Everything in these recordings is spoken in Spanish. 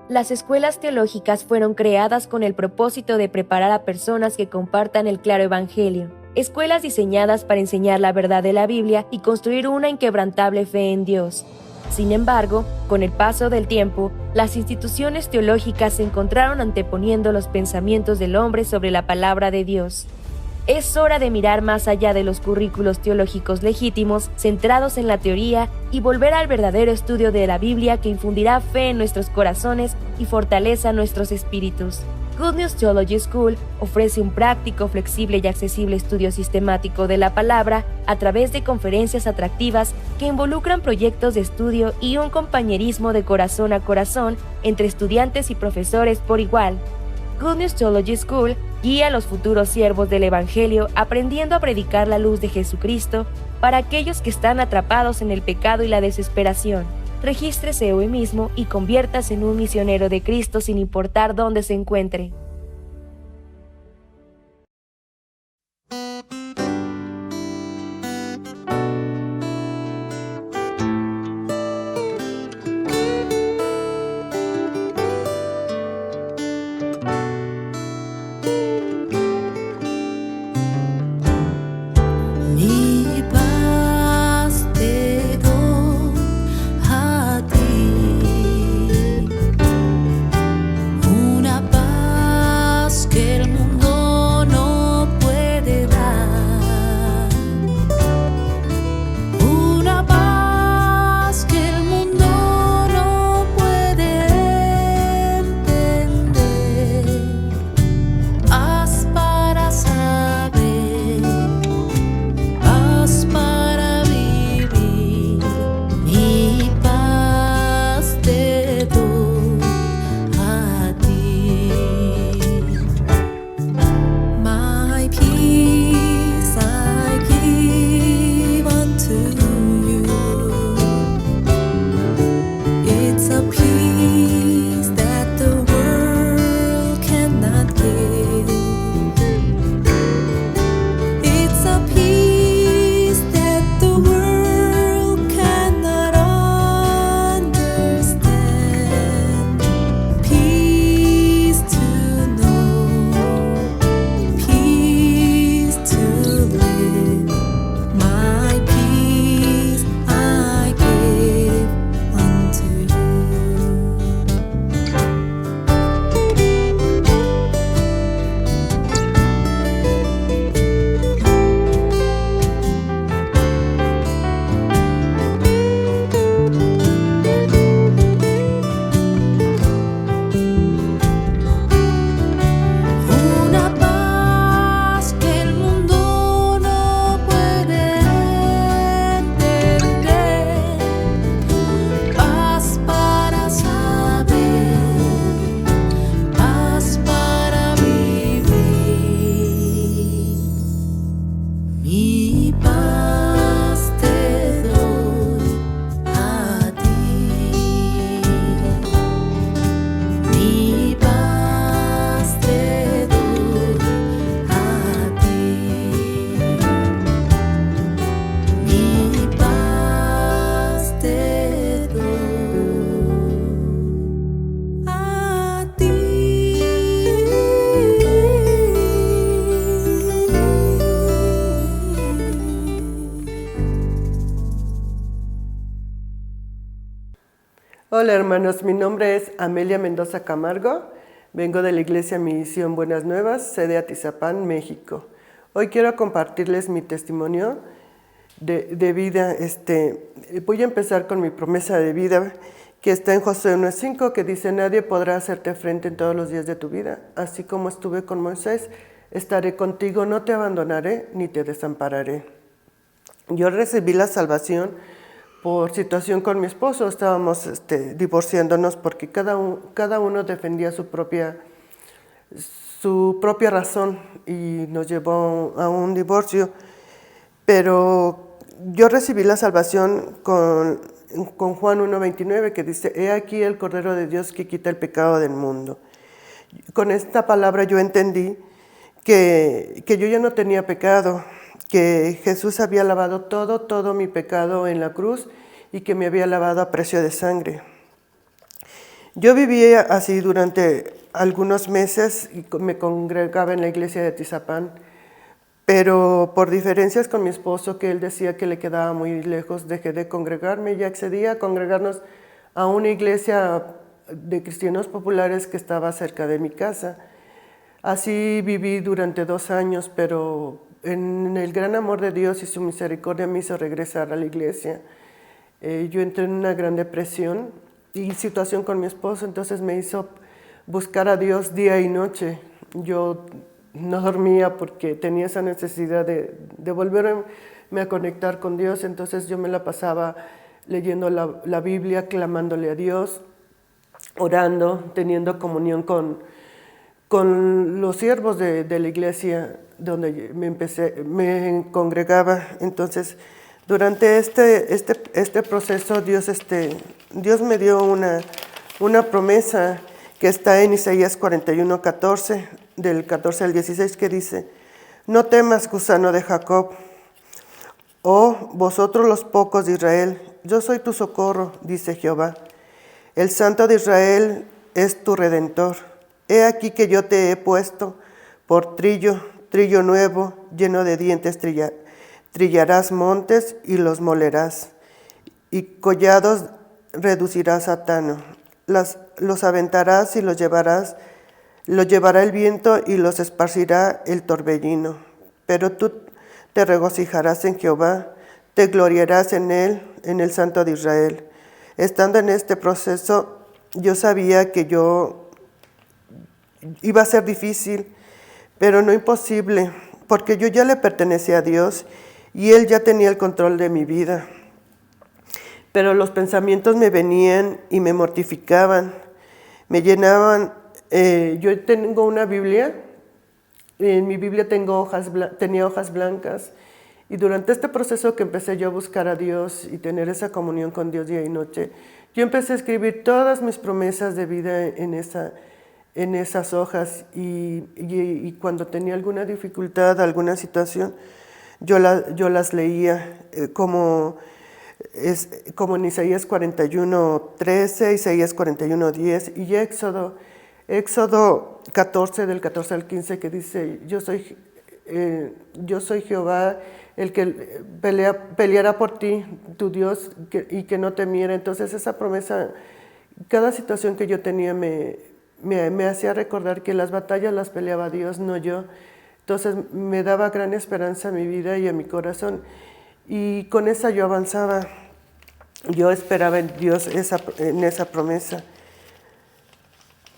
Las escuelas teológicas fueron creadas con el propósito de preparar a personas que compartan el claro evangelio. Escuelas diseñadas para enseñar la verdad de la Biblia y construir una inquebrantable fe en Dios. Sin embargo, con el paso del tiempo, las instituciones teológicas se encontraron anteponiendo los pensamientos del hombre sobre la palabra de Dios. Es hora de mirar más allá de los currículos teológicos legítimos, centrados en la teoría, y volver al verdadero estudio de la Biblia que infundirá fe en nuestros corazones y fortaleza nuestros espíritus. Good News Theology School ofrece un práctico, flexible y accesible estudio sistemático de la palabra a través de conferencias atractivas que involucran proyectos de estudio y un compañerismo de corazón a corazón entre estudiantes y profesores por igual. Good News Theology School guía a los futuros siervos del Evangelio aprendiendo a predicar la luz de Jesucristo para aquellos que están atrapados en el pecado y la desesperación. Regístrese hoy mismo y conviértase en un misionero de Cristo sin importar dónde se encuentre. Hola hermanos, mi nombre es Amelia Mendoza Camargo, vengo de la Iglesia Misión Buenas Nuevas, sede Atizapán, México. Hoy quiero compartirles mi testimonio de vida. Voy a empezar con mi promesa de vida, que está en Josué 1:5, que dice: nadie podrá hacerte frente en todos los días de tu vida. Así como estuve con Moisés, estaré contigo, no te abandonaré ni te desampararé. Yo recibí la salvación por situación con mi esposo. Estábamos divorciándonos porque cada uno defendía su propia razón y nos llevó a un divorcio. Pero yo recibí la salvación con con Juan 1:29, que dice, he aquí el Cordero de Dios que quita el pecado del mundo. Con esta palabra yo entendí que yo ya no tenía pecado, que Jesús había lavado todo mi pecado en la cruz y que me había lavado a precio de sangre. Yo vivía así durante algunos meses y me congregaba en la iglesia de Atizapán, pero por diferencias con mi esposo, que él decía que le quedaba muy lejos, dejé de congregarme y accedí a congregarnos a una iglesia de cristianos populares que estaba cerca de mi casa. Así viví durante 2 años, pero en el gran amor de Dios y su misericordia me hizo regresar a la iglesia. Yo entré en una gran depresión y situación con mi esposo, entonces me hizo buscar a Dios día y noche. Yo no dormía porque tenía esa necesidad de volverme a conectar con Dios, entonces yo me la pasaba leyendo la Biblia, clamándole a Dios, orando, teniendo comunión con los siervos de la iglesia donde me congregaba. Entonces, durante este proceso, Dios me dio una promesa que está en Isaías 41:14, del 14 al 16, que dice, no temas, gusano de Jacob, oh vosotros los pocos de Israel, yo soy tu socorro, dice Jehová. El Santo de Israel es tu Redentor. He aquí que yo te he puesto por trillo nuevo, lleno de dientes trillarás montes y los molerás, y collados reducirás a tano. Los aventarás y los llevará el viento y los esparcirá el torbellino. Pero tú te regocijarás en Jehová, te gloriarás en él, en el Santo de Israel. Estando en este proceso, yo sabía que iba a ser difícil, pero no imposible, porque yo ya le pertenecía a Dios y Él ya tenía el control de mi vida. Pero los pensamientos me venían y me mortificaban, me llenaban. Yo tengo una Biblia, en mi Biblia tenía hojas blancas, y durante este proceso que empecé yo a buscar a Dios y tener esa comunión con Dios día y noche, yo empecé a escribir todas mis promesas de vida en esas hojas, y cuando tenía alguna dificultad, alguna situación, yo las leía, como en Isaías 41:13, Isaías 41:10 y Éxodo 14, del 14 al 15, que dice, yo soy Jehová, el que peleará por ti, tu Dios, y que no temiera. Entonces esa promesa, cada situación que yo tenía me hacía recordar que las batallas las peleaba Dios, no yo. Entonces me daba gran esperanza a mi vida y a mi corazón, y con esa yo avanzaba. Yo esperaba en Dios en esa promesa.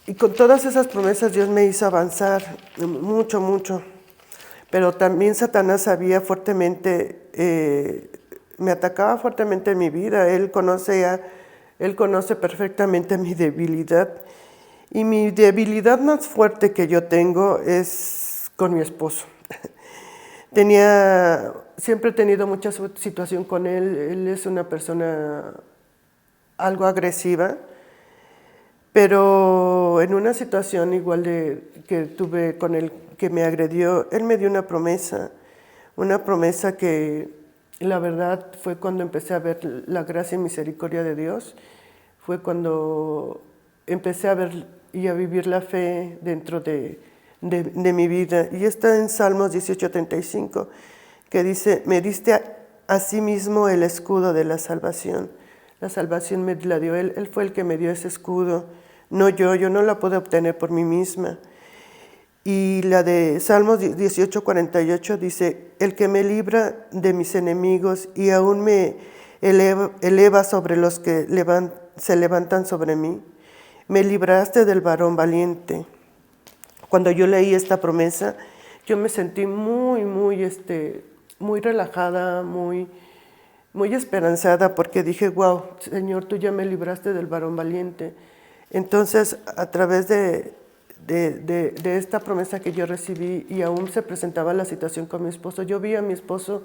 Y con todas esas promesas Dios me hizo avanzar mucho, mucho. Pero también Satanás sabía fuertemente, me atacaba fuertemente en mi vida. Él conoce perfectamente mi debilidad. Y mi debilidad más fuerte que yo tengo es con mi esposo. Siempre he tenido mucha situación con él. Él es una persona algo agresiva, pero en una situación igual que tuve con él, que me agredió, él me dio una promesa que la verdad fue cuando empecé a ver la gracia y misericordia de Dios, fue cuando empecé a ver y a vivir la fe dentro de mi vida. Y está en Salmos 18:35, que dice, me diste asimismo el escudo de la salvación. La salvación me la dio Él fue el que me dio ese escudo, no yo no la pude obtener por mí misma. Y la de Salmos 18:48 dice, el que me libra de mis enemigos y aún me eleva sobre los que se levantan sobre mí. Me libraste del varón valiente. Cuando yo leí esta promesa, yo me sentí muy relajada, muy esperanzada, porque dije, wow, Señor, tú ya me libraste del varón valiente. Entonces, a través de esta promesa que yo recibí, y aún se presentaba la situación con mi esposo, yo vi a mi esposo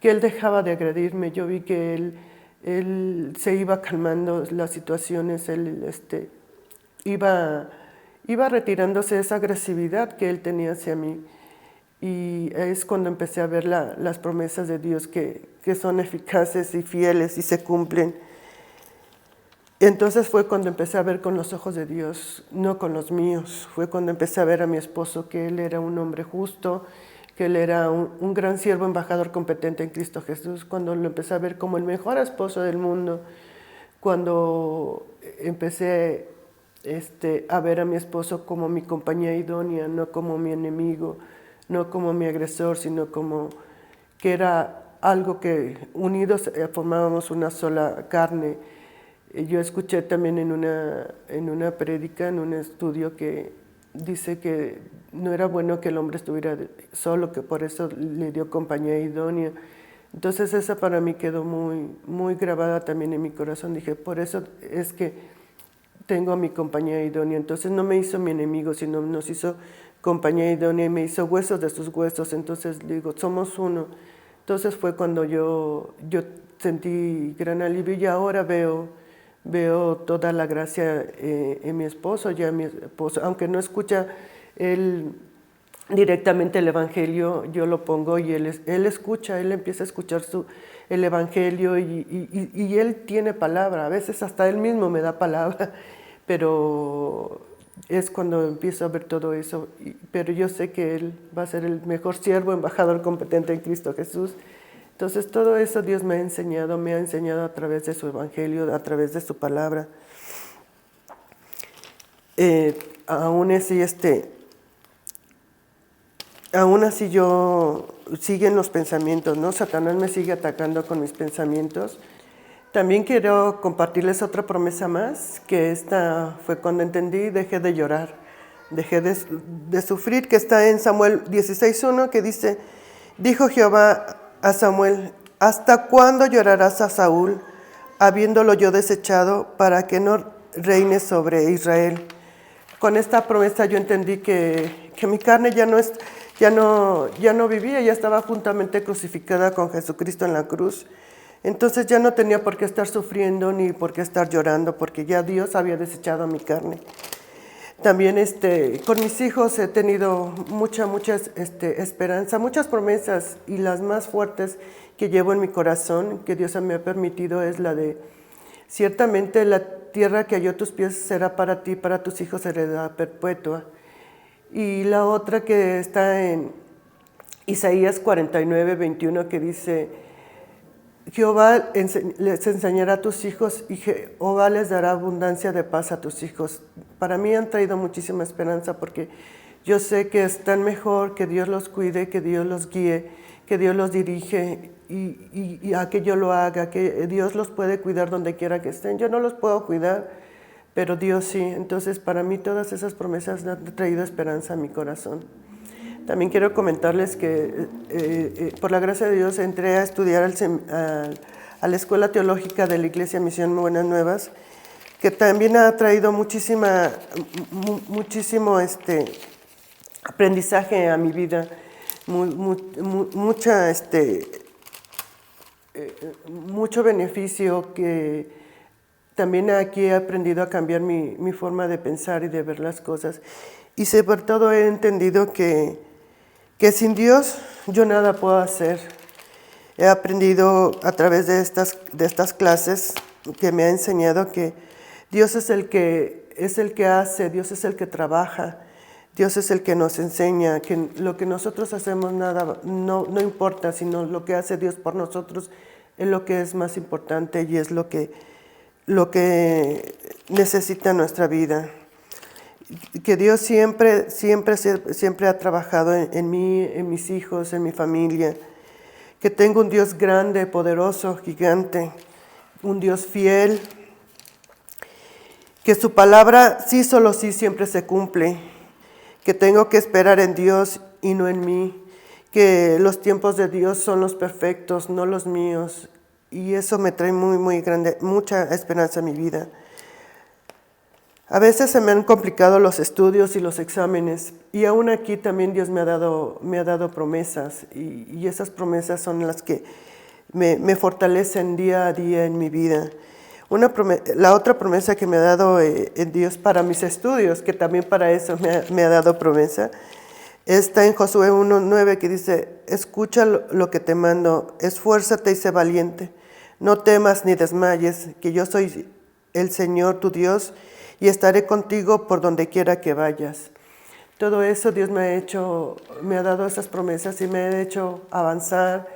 que él dejaba de agredirme, yo vi que él él se iba calmando las situaciones, él iba retirándose esa agresividad que él tenía hacia mí. Y es cuando empecé a ver las promesas de Dios que son eficaces y fieles y se cumplen. Entonces fue cuando empecé a ver con los ojos de Dios, no con los míos. Fue cuando empecé a ver a mi esposo que él era un hombre justo, que él era un gran siervo embajador competente en Cristo Jesús. Cuando lo empecé a ver como el mejor esposo del mundo, cuando empecé a ver a mi esposo como mi compañía idónea, no como mi enemigo, no como mi agresor, sino como que era algo que unidos formábamos una sola carne. Yo escuché también en una prédica, en un estudio, que dice que no era bueno que el hombre estuviera solo, que por eso le dio compañía idónea. Entonces esa para mí quedó muy, muy grabada también en mi corazón. Dije, por eso es que tengo a mi compañía idónea. Entonces no me hizo mi enemigo, sino nos hizo compañía idónea y me hizo huesos de sus huesos. Entonces digo, somos uno. Entonces fue cuando yo sentí gran alivio y ahora veo toda la gracia en mi esposo. Ya mi esposo, aunque no escucha él directamente el Evangelio, yo lo pongo y él escucha, él empieza a escuchar el Evangelio y él tiene palabra. A veces hasta él mismo me da palabra, pero es cuando empiezo a ver todo eso. Pero yo sé que él va a ser el mejor siervo, embajador competente en Cristo Jesús. Entonces todo eso Dios me ha enseñado a través de su Evangelio, a través de su palabra. Aún así yo siguen los pensamientos, ¿no? Satanás me sigue atacando con mis pensamientos. También quiero compartirles otra promesa más, que esta fue cuando entendí y dejé de llorar, dejé de sufrir, que está en Samuel 16:1, que dice, dijo Jehová a Samuel, ¿hasta cuándo llorarás a Saúl, habiéndolo yo desechado, para que no reine sobre Israel? Con esta promesa yo entendí que mi carne ya no vivía, ya estaba juntamente crucificada con Jesucristo en la cruz. Entonces ya no tenía por qué estar sufriendo ni por qué estar llorando, porque ya Dios había desechado mi carne. También con mis hijos he tenido mucha esperanza, muchas promesas, y las más fuertes que llevo en mi corazón, que Dios me ha permitido, es la de, ciertamente la tierra que halló tus pies será para ti, para tus hijos heredad perpetua. Y la otra que está en Isaías 49:21, que dice, Jehová les enseñará a tus hijos y Jehová les dará abundancia de paz a tus hijos. Para mí han traído muchísima esperanza, porque yo sé que están mejor, que Dios los cuide, que Dios los guíe, que Dios los dirige y a que yo lo haga, que Dios los puede cuidar donde quiera que estén. Yo no los puedo cuidar, pero Dios sí. Entonces para mí todas esas promesas han traído esperanza a mi corazón. También quiero comentarles que por la gracia de Dios entré a estudiar a la Escuela Teológica de la Iglesia Misión Buenas Nuevas, que también ha traído muchísimo aprendizaje a mi vida, mucho beneficio, que también aquí he aprendido a cambiar mi forma de pensar y de ver las cosas. Y sobre todo he entendido que sin Dios yo nada puedo hacer. He aprendido a través de estas clases, que me ha enseñado que Dios es el que hace, Dios es el que trabaja, Dios es el que nos enseña, que lo que nosotros hacemos no importa, sino lo que hace Dios por nosotros es lo que es más importante y es lo que necesita nuestra vida. Que Dios siempre ha trabajado en mí, en mis hijos, en mi familia. Que tengo un Dios grande, poderoso, gigante, un Dios fiel. Que su palabra sí, solo sí, siempre se cumple. Que tengo que esperar en Dios y no en mí. Que los tiempos de Dios son los perfectos, no los míos. Y eso me trae muy, muy grande, mucha esperanza en mi vida. A veces se me han complicado los estudios y los exámenes, y aún aquí también Dios me ha dado promesas, y esas promesas son las que me fortalecen día a día en mi vida. La otra promesa que me ha dado en Dios para mis estudios, que también para eso me ha dado promesa, está en Josué 1:9, que dice: escucha lo que te mando, esfuérzate y sé valiente, no temas ni desmayes, que yo soy el Señor tu Dios y estaré contigo por donde quiera que vayas. Todo eso Dios me ha dado esas promesas y me ha hecho avanzar,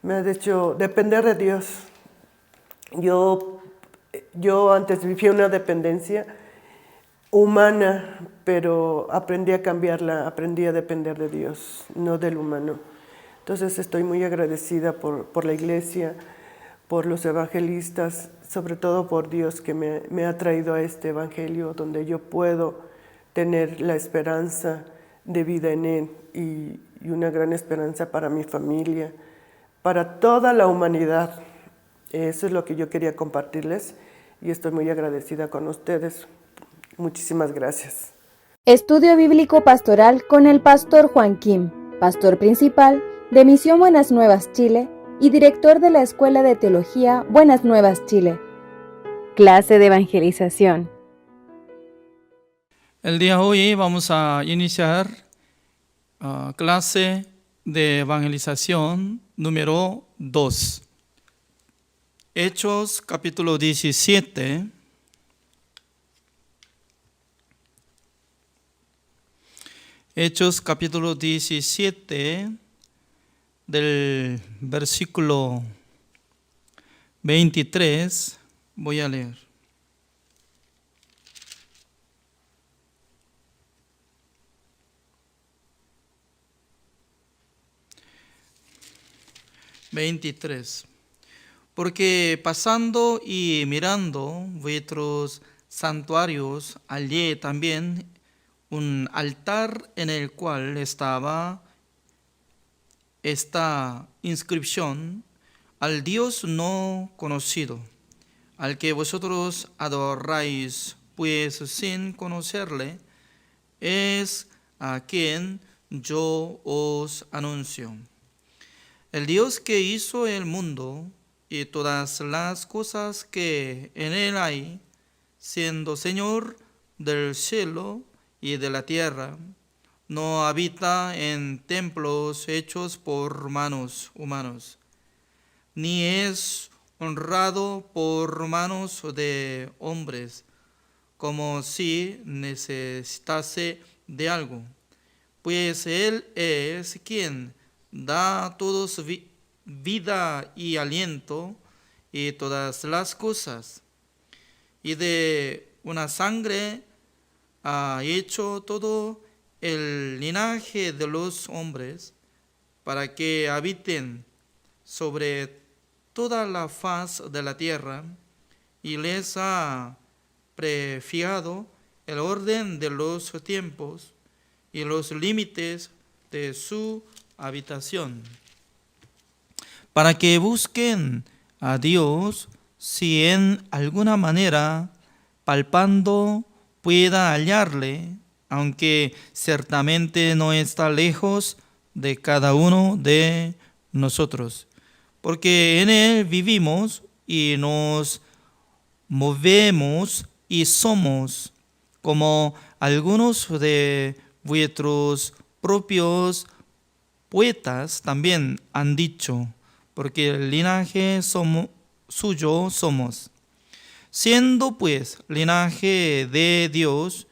me ha hecho depender de Dios. Yo antes vivía una dependencia humana, pero aprendí a cambiarla, aprendí a depender de Dios, no del humano. Entonces estoy muy agradecida por la iglesia, por los evangelistas, sobre todo por Dios que me ha traído a este evangelio donde yo puedo tener la esperanza de vida en Él y una gran esperanza para mi familia, para toda la humanidad. Eso es lo que yo quería compartirles y estoy muy agradecida con ustedes. Muchísimas gracias. Estudio Bíblico Pastoral con el Pastor Juan Kim, pastor principal de Misión Buenas Nuevas Chile y director de la Escuela de Teología Buenas Nuevas Chile. Clase de evangelización. El día de hoy vamos a iniciar clase de evangelización número 2. Hechos capítulo 17. Hechos capítulo 17 del versículo 23. Voy a leer. Porque pasando y mirando vuestros santuarios, hallé también un altar en el cual estaba esta inscripción: al Dios no conocido, al que vosotros adoráis, pues sin conocerle, es a quien yo os anuncio. El Dios que hizo el mundo y todas las cosas que en él hay, siendo Señor del cielo y de la tierra, no habita en templos hechos por manos humanos, ni es honrado por manos de hombres, como si necesitase de algo, pues Él es quien da a todos vida y aliento y todas las cosas, y de una sangre ha hecho todo el linaje de los hombres, para que habiten sobre toda la faz de la tierra, y les ha prefijado el orden de los tiempos y los límites de su habitación, para que busquen a Dios, si en alguna manera, palpando, pueda hallarle, aunque ciertamente no está lejos de cada uno de nosotros, porque en Él vivimos y nos movemos y somos, como algunos de vuestros propios poetas también han dicho, porque el linaje suyo somos. Siendo pues linaje de Dios,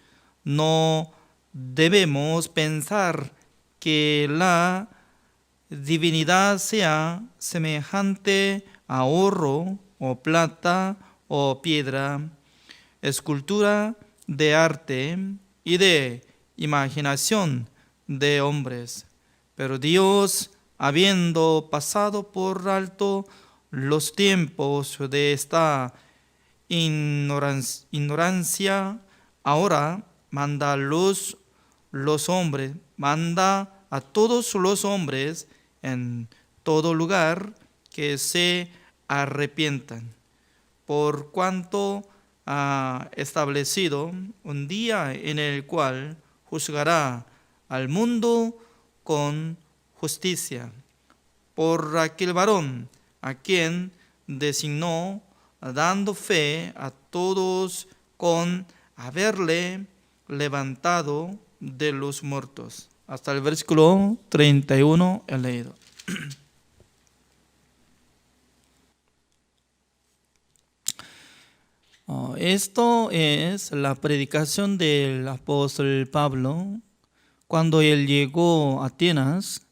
no debemos pensar que la divinidad sea semejante a oro o plata o piedra, escultura de arte y de imaginación de hombres. Pero Dios, habiendo pasado por alto los tiempos de esta ignorancia, ahora manda a todos los hombres en todo lugar que se arrepientan, por cuanto ha establecido un día en el cual juzgará al mundo con justicia, por aquel varón a quien designó dando fe a todos con haberle levantado de los muertos. Hasta el versículo 31 he leído. Esto es la predicación del apóstol Pablo cuando él llegó a Atenas.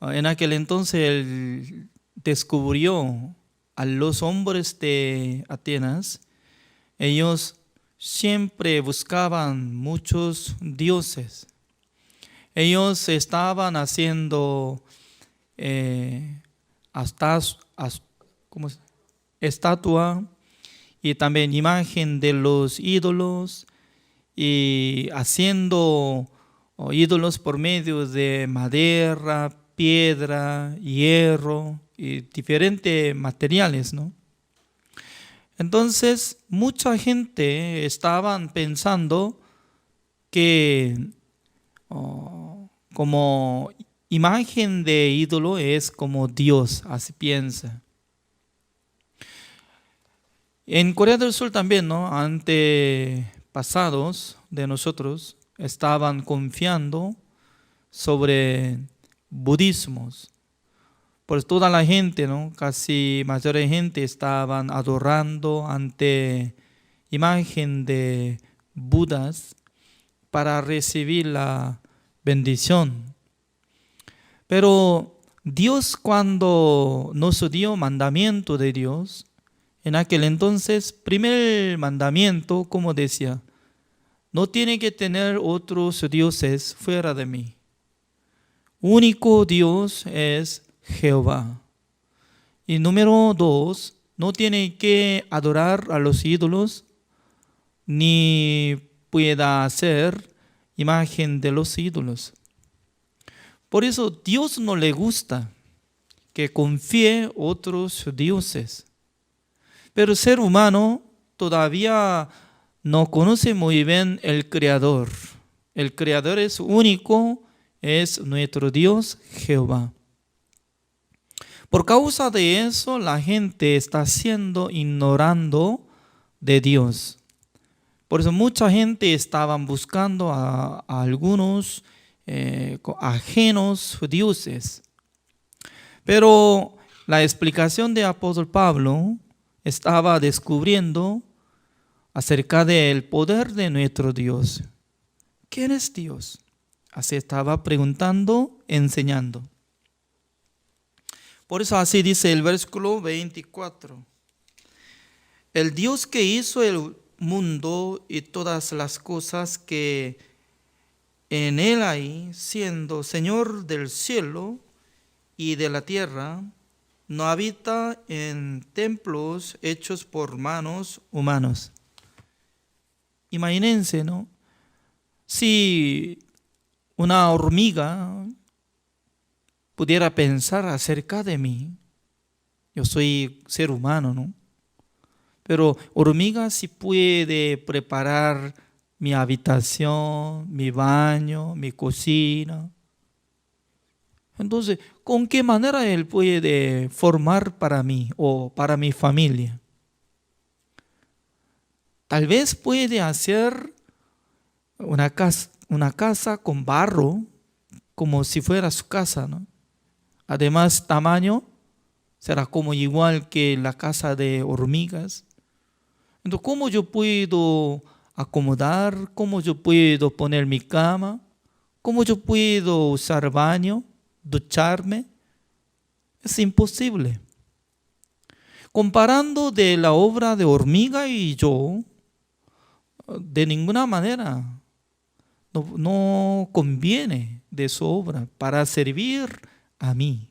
En aquel entonces él descubrió a los hombres de Atenas. Ellos siempre buscaban muchos dioses. Ellos estaban haciendo estatua y también imagen de los ídolos, y haciendo ídolos por medio de madera, piedra, hierro y diferentes materiales, ¿no? Entonces, mucha gente estaban pensando que como imagen de ídolo es como Dios, así piensa. En Corea del Sur también, ¿no? Antepasados de nosotros estaban confiando sobre budismos. Pues toda la gente, ¿no? Casi mayor gente estaban adorando ante imagen de Budas para recibir la bendición. Pero Dios, cuando nos dio mandamiento de Dios, en aquel entonces, primer mandamiento, como decía, no tiene que tener otros dioses fuera de mí. Único Dios es Jehová. Y número 2, no tiene que adorar a los ídolos, ni pueda hacer imagen de los ídolos. Por eso Dios no le gusta que confíe otros dioses. Pero el ser humano todavía no conoce muy bien el Creador. El Creador es único, es nuestro Dios Jehová. Por causa de eso, la gente está siendo ignorando de Dios. Por eso mucha gente estaban buscando a algunos ajenos dioses. Pero la explicación de apóstol Pablo estaba descubriendo acerca del poder de nuestro Dios. ¿Quién es Dios? Así estaba preguntando, enseñando. Por eso así dice el versículo 24. El Dios que hizo el mundo y todas las cosas que en él hay, siendo Señor del cielo y de la tierra, no habita en templos hechos por manos humanos. Imagínense, ¿no? Si una hormiga pudiera pensar acerca de mí, yo soy ser humano, ¿no? Pero hormiga sí puede preparar mi habitación, mi baño, mi cocina. Entonces, ¿con qué manera él puede formar para mí o para mi familia? Tal vez puede hacer una casa con barro, como si fuera su casa, ¿no? Además, tamaño será como igual que la casa de hormigas. Entonces, ¿cómo yo puedo acomodar? ¿Cómo yo puedo poner mi cama? ¿Cómo yo puedo usar baño? ¿Ducharme? Es imposible. Comparando de la obra de hormiga y yo, de ninguna manera no conviene de su obra para servir a mí.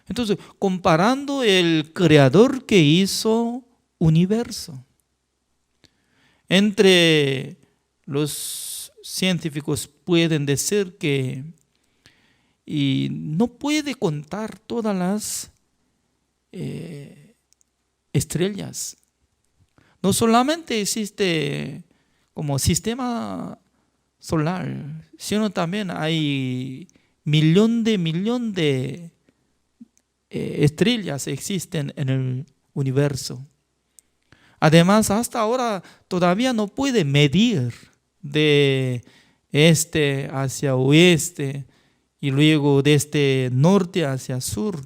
Entonces, comparando el creador que hizo universo. Entre los científicos pueden decir que no puede contar todas las estrellas. No solamente existe como sistema solar, sino también hay millón de estrellas existen en el universo. Además, hasta ahora todavía no puede medir de este hacia oeste y luego de este norte hacia sur.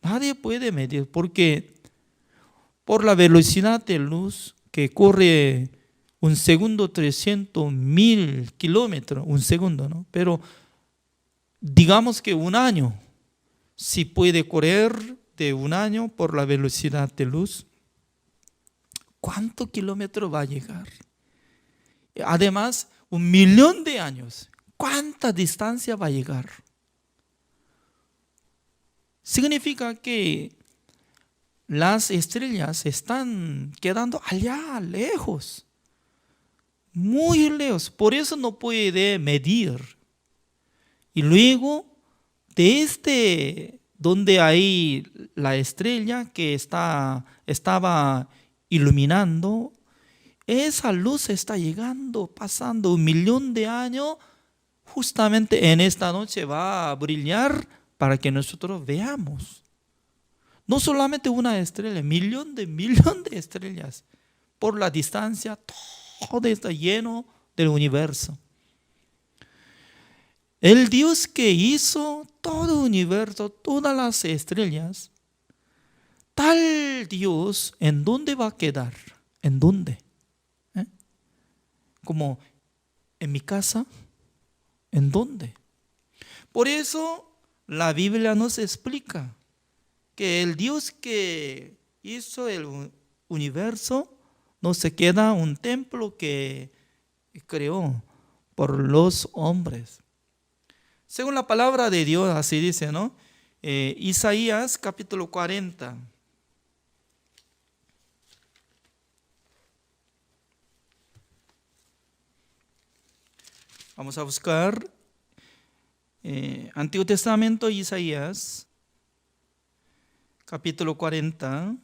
Nadie puede medir porque por la velocidad de luz que corre un segundo 300.000 kilómetros, un segundo, ¿no? Pero digamos que un año, si puede correr de un año por la velocidad de luz, ¿cuántos kilómetros va a llegar? Además, 1.000.000 de años, ¿cuánta distancia va a llegar? Significa que las estrellas están quedando allá lejos, muy lejos, por eso no puede medir. Y luego, desde donde hay la estrella que estaba iluminando, esa luz está llegando, pasando 1.000.000 de años, justamente en esta noche va a brillar para que nosotros veamos. No solamente una estrella, millón de estrellas. Por la distancia, todo está lleno del universo. El Dios que hizo todo el universo, todas las estrellas, tal Dios, ¿en dónde va a quedar? ¿En dónde? Como en mi casa, ¿en dónde? Por eso la Biblia nos explica que el Dios que hizo el universo no se queda un templo que creó por los hombres. Según la palabra de Dios, así dice, ¿no? Isaías capítulo 40. Vamos a buscar Antiguo Testamento, Isaías, capítulo 40,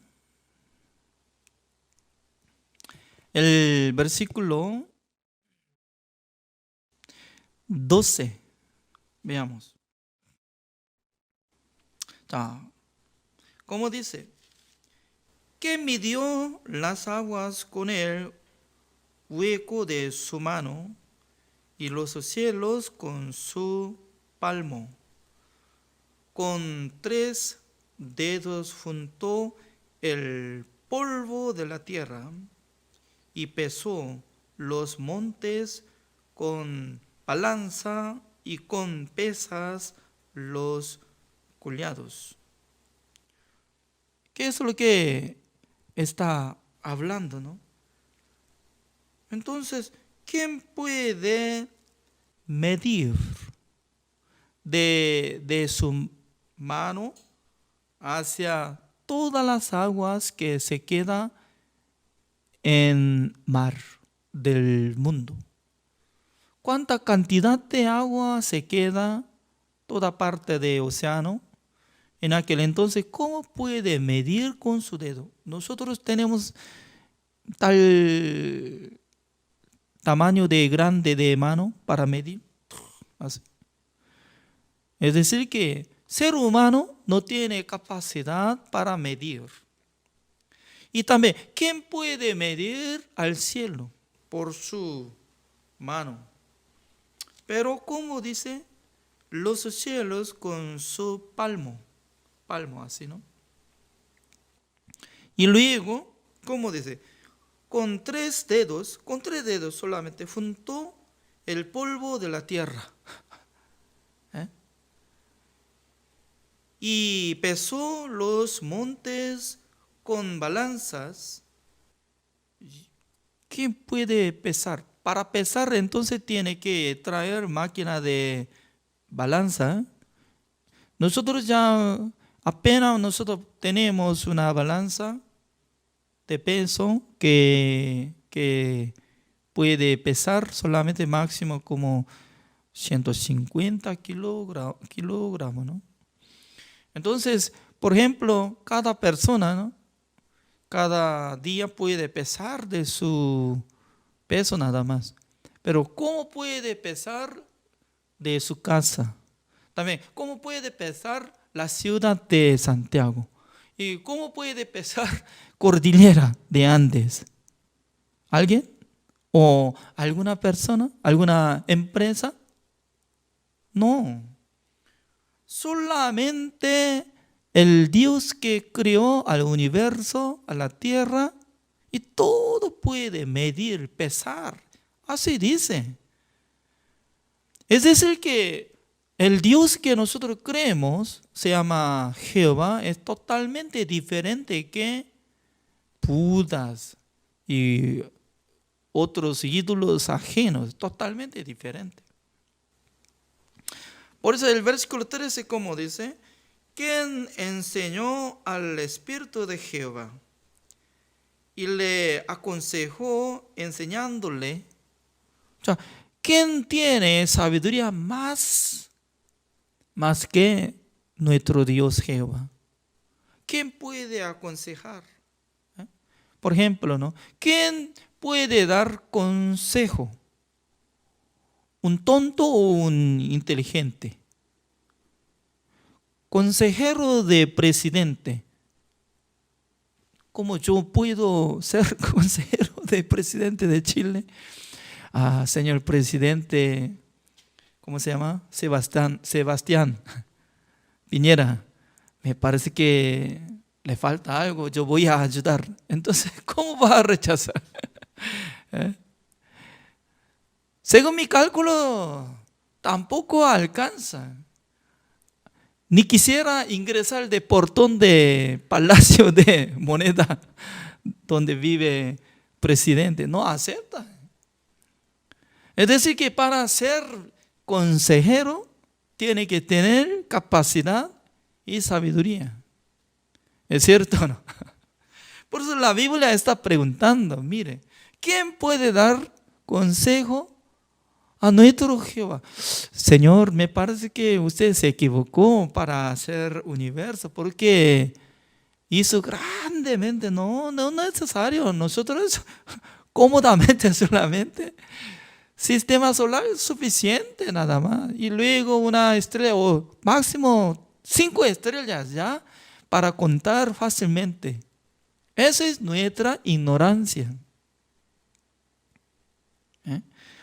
el versículo 12. Veamos. ¿Cómo dice? Que midió las aguas con el hueco de su mano y los cielos con su palmo. Con 3 dedos juntó el polvo de la tierra y pesó los montes con balanza y con pesas los collados. ¿Qué es lo que está hablando, no? Entonces, ¿quién puede medir de su mano hacia todas las aguas que se quedan en mar del mundo? ¿Cuánta cantidad de agua se queda toda parte del océano? En aquel entonces, ¿cómo puede medir con su dedo? Nosotros tenemos tal tamaño de grande de mano para medir. Así. Es decir que ser humano no tiene capacidad para medir. Y también, ¿quién puede medir al cielo por su mano? Pero como dice, los cielos con su palmo, así, ¿no? Y luego, ¿cómo dice? Con 3 dedos solamente juntó el polvo de la tierra. Y pesó los montes con balanzas. ¿Quién puede pesar? Para pesar entonces tiene que traer máquina de balanza. Nosotros ya apenas nosotros tenemos una balanza de peso que puede pesar solamente máximo como 150 kilogramos, ¿no? Entonces, por ejemplo, cada persona, ¿no? Cada día puede pesar de su peso nada más. Pero ¿cómo puede pesar de su casa? También, ¿cómo puede pesar la ciudad de Santiago. ¿Y cómo puede pesar cordillera de Andes? ¿Alguien? ¿O alguna persona? ¿Alguna empresa? No. Solamente el Dios que creó al universo, a la tierra, y todo puede medir, pesar. Así dice. Es decir que el Dios que nosotros creemos, se llama Jehová, es totalmente diferente que Budas y otros ídolos ajenos, totalmente diferente. Por eso el versículo 13, como dice, ¿quién enseñó al Espíritu de Jehová? Y le aconsejó enseñándole. O sea, ¿quién tiene sabiduría más que nuestro Dios Jehová? ¿Quién puede aconsejar? Por ejemplo, ¿no? ¿Quién puede dar consejo? ¿Un tonto o un inteligente? Consejero de presidente. ¿Cómo yo puedo ser consejero de presidente de Chile? Señor presidente, ¿cómo se llama? Sebastián Piñera, me parece que le falta algo, yo voy a ayudar. Entonces, ¿cómo va a rechazar? Según mi cálculo, tampoco alcanza. Ni quisiera ingresar de portón de Palacio de Moneda, donde vive presidente. No acepta. Es decir, que para ser consejero tiene que tener capacidad y sabiduría. ¿Es cierto o no? Por eso la Biblia está preguntando, mire, ¿quién puede dar consejo a nuestro Jehová? Señor, me parece que usted se equivocó para hacer universo, porque hizo grandemente. No es necesario. Nosotros cómodamente solamente sistema solar es suficiente nada más. Y luego una estrella o máximo 5 estrellas ya para contar fácilmente. Esa es nuestra ignorancia.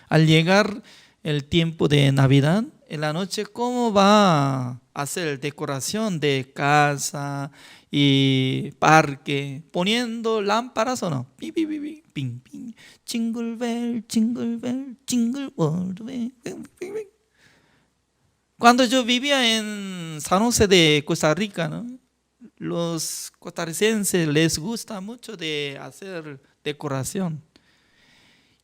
Al llegar el tiempo de Navidad, en la noche, ¿cómo va a hacer decoración de casa y parque? ¿Poniendo lámparas o no? Ping, ping, ping, ping, ping. Jingle bell, jingle all the way. Cuando yo vivía en San José de Costa Rica, ¿no? Los costarricenses les gusta mucho de hacer decoración.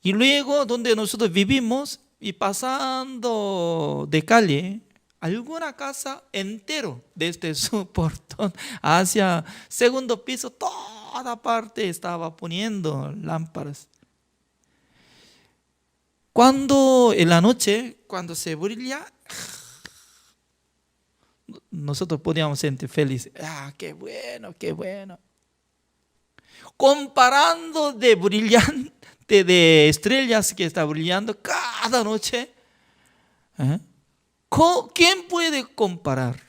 Y luego, donde nosotros vivimos, y pasando de calle, alguna casa entero, desde su portón hacia segundo piso, toda parte estaba poniendo lámparas. Cuando en la noche, cuando se brilla, nosotros podíamos sentir felices. Qué bueno, qué bueno. Comparando de brillante, de estrellas que está brillando cada noche, ¿quién puede comparar?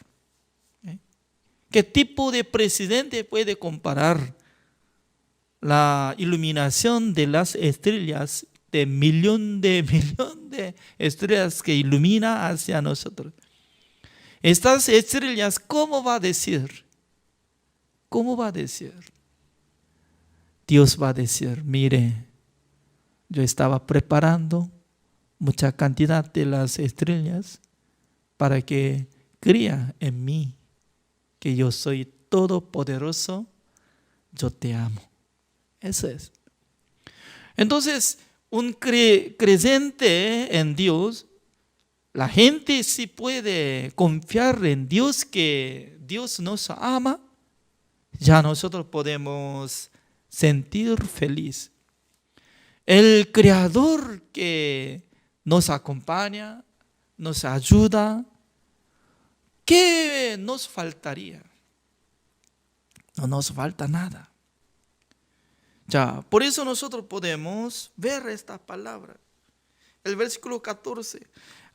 ¿Qué tipo de presidente puede comparar la iluminación de las estrellas, de millón de estrellas que ilumina hacia nosotros? Estas estrellas, ¿cómo va a decir? ¿Cómo va a decir? Dios va a decir, mire, yo estaba preparando mucha cantidad de las estrellas para que crea en mí, que yo soy todopoderoso, yo te amo. Eso es. Entonces, un creyente en Dios, la gente sí puede confiar en Dios, que Dios nos ama, ya nosotros podemos sentir feliz. El Creador que nos acompaña, nos ayuda, ¿qué nos faltaría? No nos falta nada. Ya, por eso nosotros podemos ver esta palabra. El versículo 14.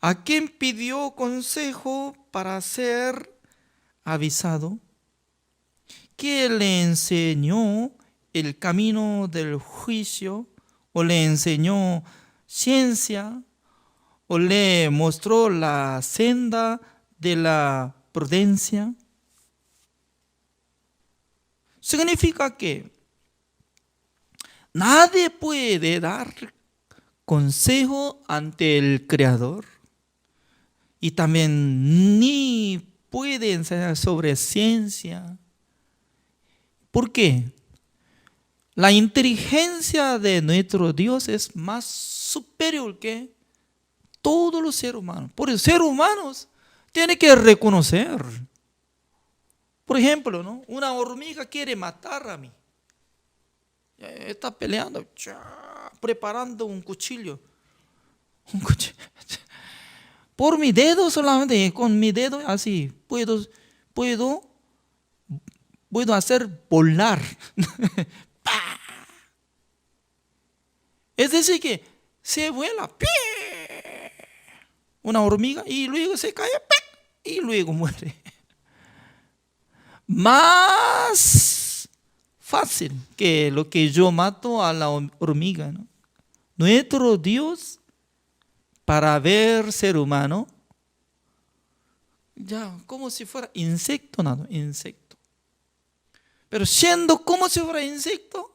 ¿A quién pidió consejo para hacer avisado, que le enseñó el camino del juicio, o le enseñó ciencia, o le mostró la senda de la prudencia. Significa que nadie puede dar consejo ante el Creador, y también ni puede enseñar sobre ciencia. ¿Por qué? La inteligencia de nuestro Dios es más superior que todos los seres humanos. Por eso, seres humanos tienen que reconocer. Por ejemplo, ¿no? Una hormiga quiere matar a mí. Está peleando, preparando un cuchillo. Por mi dedo solamente, con mi dedo así, puedo hacer volar. Es decir que se vuela una hormiga y luego se cae y luego muere. Más fácil que lo que yo mato a la hormiga, ¿no? Nuestro Dios, para ver ser humano, ya como si fuera insecto, nada, insecto. Pero siendo como si fuera insecto,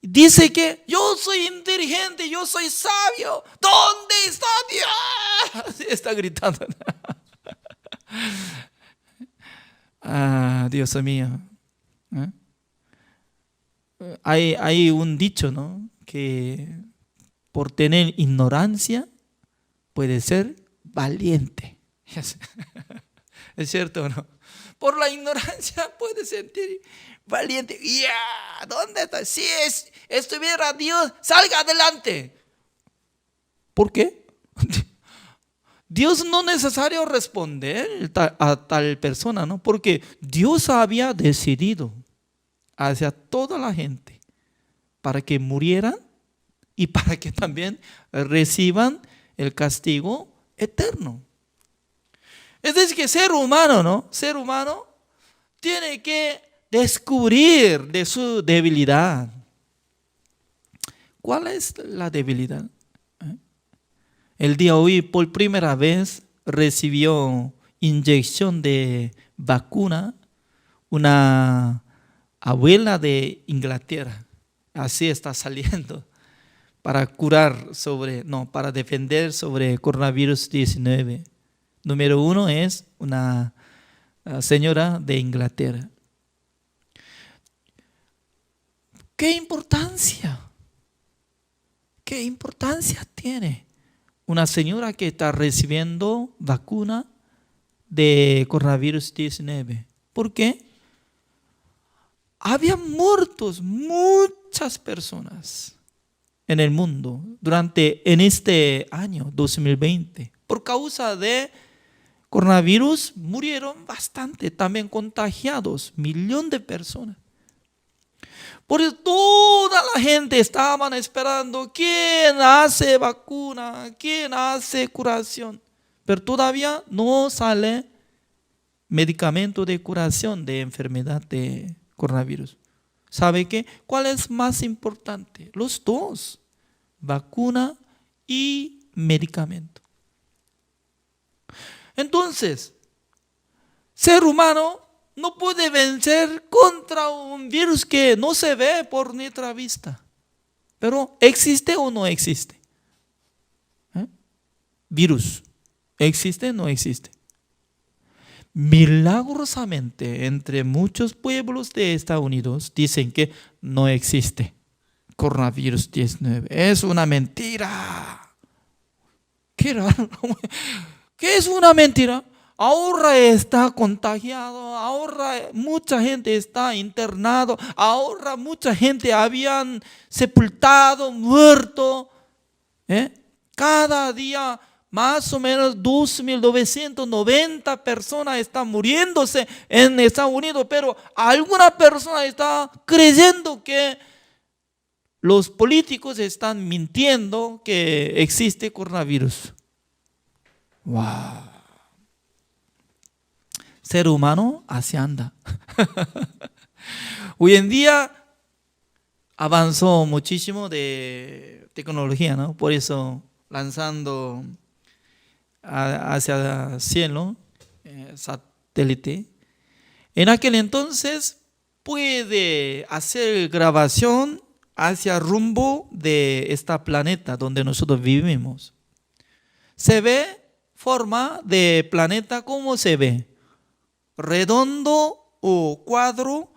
dice que yo soy inteligente, yo soy sabio. ¿Dónde está Dios? Está gritando. Dios mío. Hay un dicho, ¿no? Que por tener ignorancia puede ser valiente. ¿Es cierto o no? Por la ignorancia puede sentir valiente. ¿Dónde está? Si estuviera Dios, salga adelante. ¿Por qué? Dios no es necesario responder a tal persona, ¿no? Porque Dios había decidido hacia toda la gente para que murieran y para que también reciban el castigo eterno. Es decir, que ser humano, ¿no? Ser humano tiene que descubrir de su debilidad. ¿Cuál es la debilidad? El día de hoy, por primera vez, recibió inyección de vacuna una abuela de Inglaterra. Así está saliendo para para defender sobre coronavirus 19. Número 1 es una señora de Inglaterra. ¿Qué importancia tiene una señora que está recibiendo vacuna de coronavirus 19? ¿Por qué? Habían muerto muchas personas en el mundo en este año 2020. Por causa de coronavirus murieron bastante, también contagiados, millones de personas. Por eso toda la gente estaban esperando quién hace vacuna, quién hace curación. Pero todavía no sale medicamento de curación de enfermedad de coronavirus. ¿Sabe qué? ¿Cuál es más importante? Los dos, vacuna y medicamento. Entonces, ser humano no puede vencer contra un virus que no se ve por nuestra vista. Pero ¿existe o no existe? Virus, ¿existe o no existe? Milagrosamente, entre muchos pueblos de Estados Unidos dicen que no existe coronavirus 19. Es una mentira. Qué raro. ¿Qué es una mentira? Ahora está contagiado, ahora mucha gente está internado, ahora mucha gente habían sepultado, muerto. Cada día más o menos 2.990 personas están muriéndose en Estados Unidos, pero alguna persona está creyendo que los políticos están mintiendo que existe coronavirus. ¡Wow! ser humano así anda. Hoy en día avanzó muchísimo de tecnología, ¿no? Por eso lanzando hacia el cielo satélite. En aquel entonces puede hacer grabación hacia rumbo de este planeta donde nosotros vivimos. Se ve forma de planeta, ¿cómo se ve? Redondo o cuadro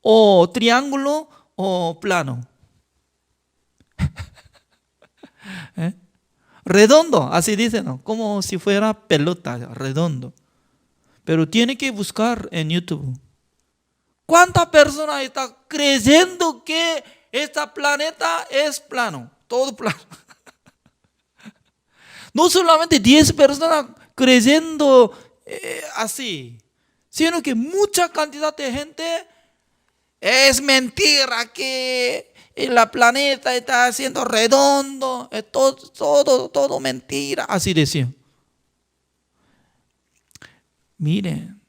o triángulo o plano. ¿Eh? Redondo, así dicen, ¿no? Como si fuera pelota, redondo. Pero tiene que buscar en YouTube. ¿Cuántas personas están creyendo que este planeta es plano? Todo plano. No solamente 10 personas creyendo así, sino que mucha cantidad de gente es mentira que el planeta está haciendo redondo, es todo mentira, así decía. Miren,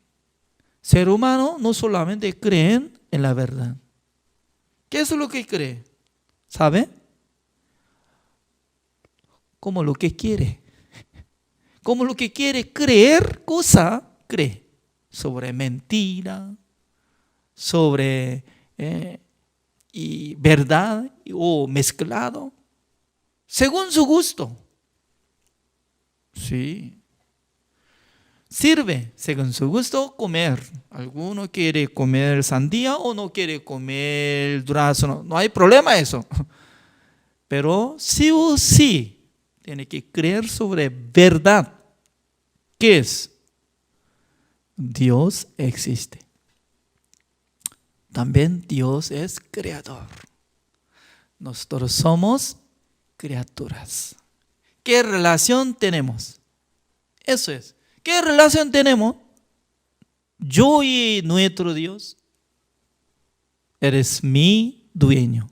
ser humano no solamente creen en la verdad. ¿Qué es lo que cree? ¿Sabe? Como lo que quiere. Como lo que quiere creer cosa, cree. Sobre mentira, sobre y verdad o mezclado. Según su gusto. Sí. Sirve, según su gusto, comer. Alguno quiere comer sandía o no quiere comer durazno. No hay problema eso. Pero sí o sí, tiene que creer sobre verdad. ¿Qué es? Dios existe. También Dios es creador. Nosotros somos criaturas. ¿Qué relación tenemos? Eso es. ¿Qué relación tenemos? Yo y nuestro Dios. Eres mi dueño,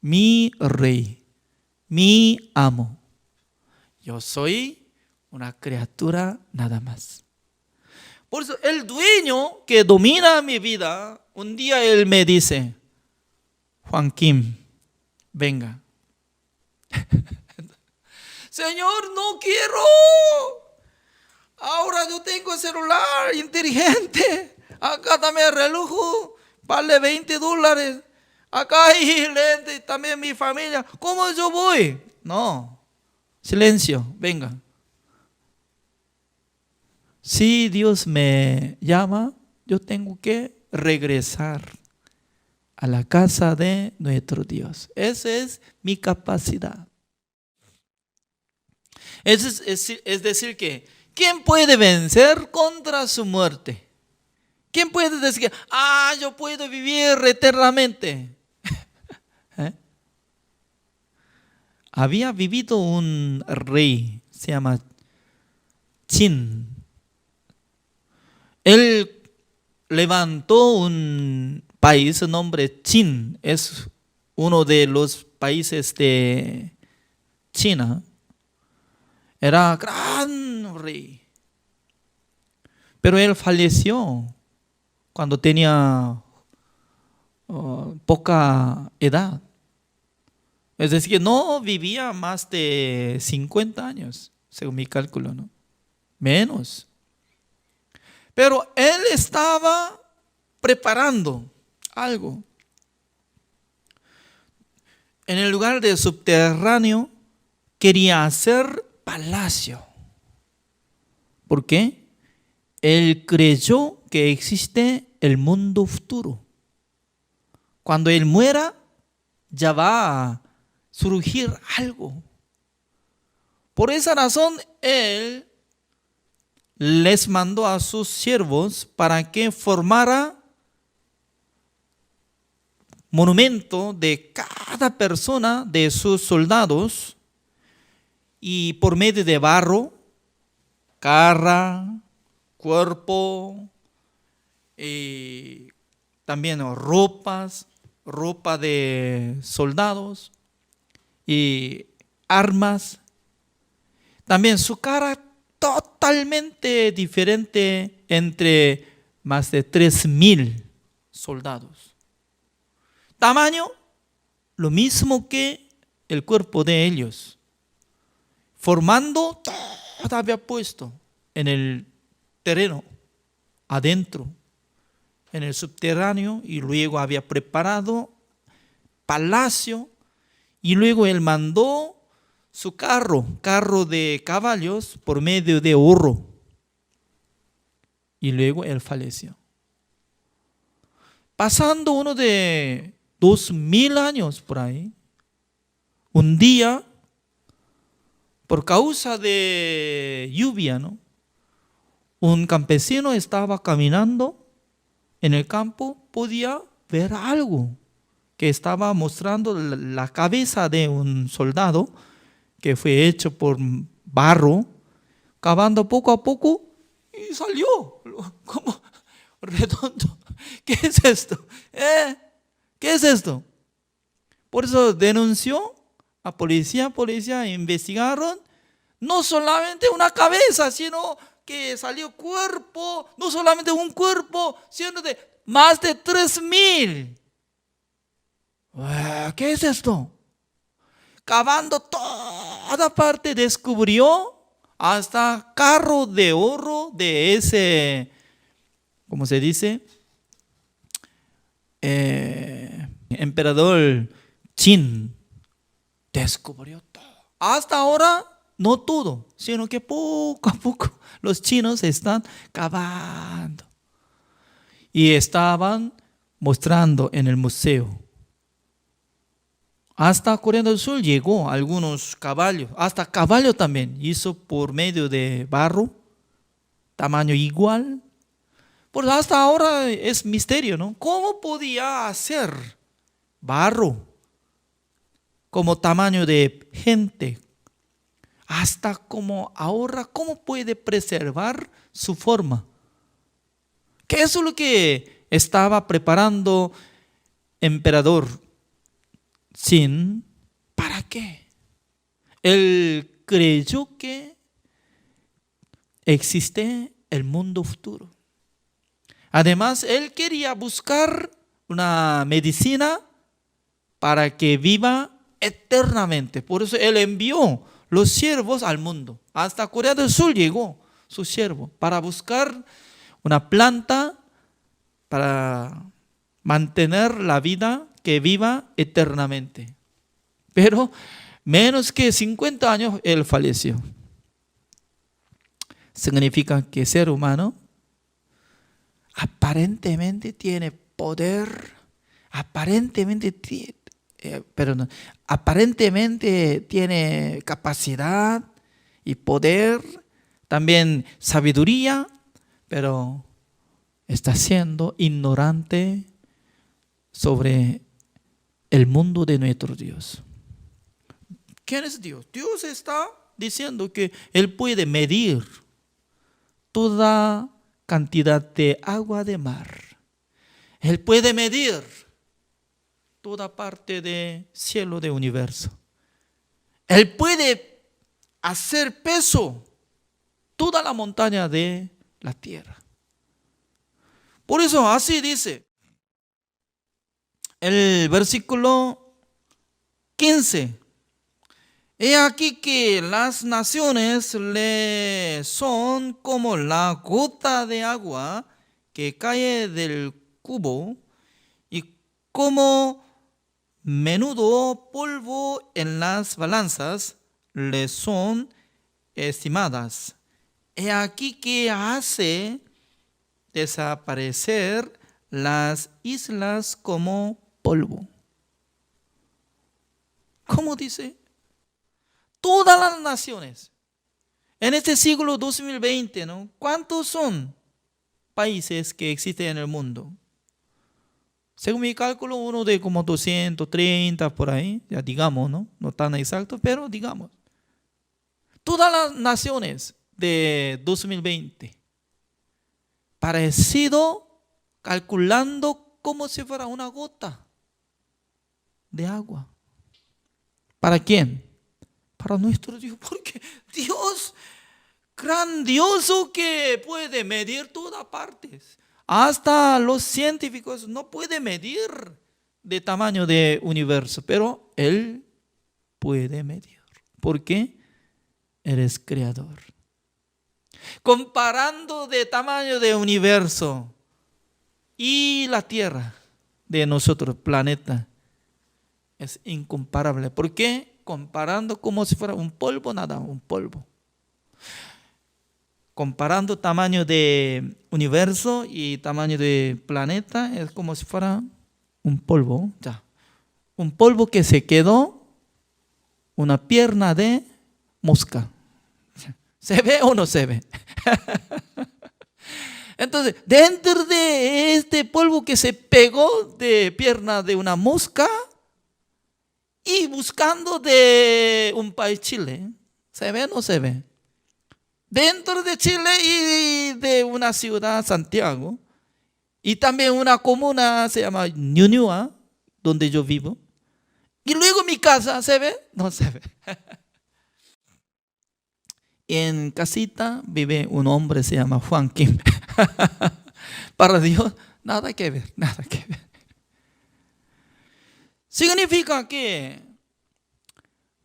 mi rey, mi amo. Yo soy una criatura nada más. Por eso el dueño que domina mi vida, un día él me dice, Juan Kim, venga. Señor, no quiero. Ahora yo tengo celular inteligente. Acá también el reloj vale $20. Acá hay lente, también mi familia. ¿Cómo yo voy? No. Silencio, venga. Si Dios me llama, yo tengo que regresar a la casa de nuestro Dios. Esa es mi capacidad. Es decir que, ¿quién puede vencer contra su muerte? ¿Quién puede decir que, yo puedo vivir eternamente? ¿Eh? Había vivido un rey, se llama Qin. Él levantó un país, el nombre Qin, es uno de los países de China. Era gran rey. Pero él falleció cuando tenía poca edad. Es decir, que no vivía más de 50 años, según mi cálculo, ¿no? Menos. Pero él estaba preparando algo. En el lugar de subterráneo quería hacer palacio. ¿Por qué? Él creyó que existe el mundo futuro. Cuando él muera, ya va a surgir algo. Por esa razón, él les mandó a sus siervos para que formara monumento de cada persona de sus soldados y por medio de barro, cara, cuerpo, y también ropa de soldados y armas. También su cara totalmente diferente entre más de 3,000 soldados. Tamaño, lo mismo que el cuerpo de ellos. Formando, todavía puesto en el terreno, adentro, en el subterráneo, y luego había preparado palacio, y luego él mandó su carro de caballos por medio de oro, y luego él falleció. Pasando uno de 2,000 años por ahí, un día, por causa de lluvia, ¿no?, un campesino estaba caminando en el campo, podía ver algo que estaba mostrando la cabeza de un soldado que fue hecho por barro, cavando poco a poco, y salió como redondo. ¿Qué es esto? ¿Qué es esto? Por eso denunció a policía, investigaron, no solamente una cabeza, sino que salió cuerpo, no solamente un cuerpo, sino de más de 3,000. ¿Qué es esto? Cavando toda parte, descubrió hasta carro de oro de ese, ¿cómo se dice?, emperador Qin. Descubrió todo. Hasta ahora, no todo, sino que poco a poco los chinos están cavando. Y estaban mostrando en el museo. Hasta Corea del Sur llegó algunos caballos, hasta caballo también hizo por medio de barro, tamaño igual. Pues hasta ahora es misterio, ¿no? ¿Cómo podía hacer barro como tamaño de gente? Hasta como ahora, ¿cómo puede preservar su forma? ¿Qué es lo que estaba preparando emperador Qin? ¿Para qué? Él creyó que existe el mundo futuro. Además, él quería buscar una medicina para que viva eternamente. Por eso él envió los siervos al mundo. Hasta Corea del Sur llegó su siervo para buscar una planta para mantener la vida que viva eternamente. Pero menos que 50 años él falleció. Significa que el ser humano aparentemente tiene poder, aparentemente tiene capacidad y poder, también sabiduría, pero está siendo ignorante sobre el mundo de nuestro Dios. ¿Quién es Dios? Dios está diciendo que Él puede medir toda cantidad de agua de mar. Él puede medir toda parte del cielo del universo. Él puede hacer peso toda la montaña de la tierra. Por eso así dice el versículo 15. He aquí que las naciones le son como la gota de agua que cae del cubo y como menudo polvo en las balanzas le son estimadas. He aquí que hace desaparecer las islas como polvo. ¿Cómo dice? Todas las naciones en este siglo 2020, ¿no? ¿Cuántos son países que existen en el mundo? Según mi cálculo, uno de como 230 por ahí, ya digamos, ¿no? No tan exacto, pero digamos. Todas las naciones de 2020, parecido, calculando como si fuera una gota de agua. ¿Para quién? Para nuestro Dios, porque Dios grandioso que puede medir todas partes. Hasta los científicos no pueden medir de tamaño del universo, pero Él puede medir. ¿Por qué? Él es creador. Comparando de tamaño del universo y la Tierra de nosotros, planeta, es incomparable. ¿Por qué? Comparando como si fuera un polvo, nada, un polvo. Comparando tamaño de universo y tamaño de planeta, es como si fuera un polvo. Ya. Un polvo que se quedó, una pierna de mosca. ¿Se ve o no se ve? Entonces, dentro de este polvo que se pegó de pierna de una mosca y buscando de un país, Chile, ¿se ve o no se ve? Dentro de Chile y de una ciudad, Santiago, y también una comuna se llama Ñuñoa, donde yo vivo. Y luego mi casa, ¿se ve? No se ve. En casita vive un hombre, se llama Juan Kim. Para Dios, nada que ver, nada que ver. Significa que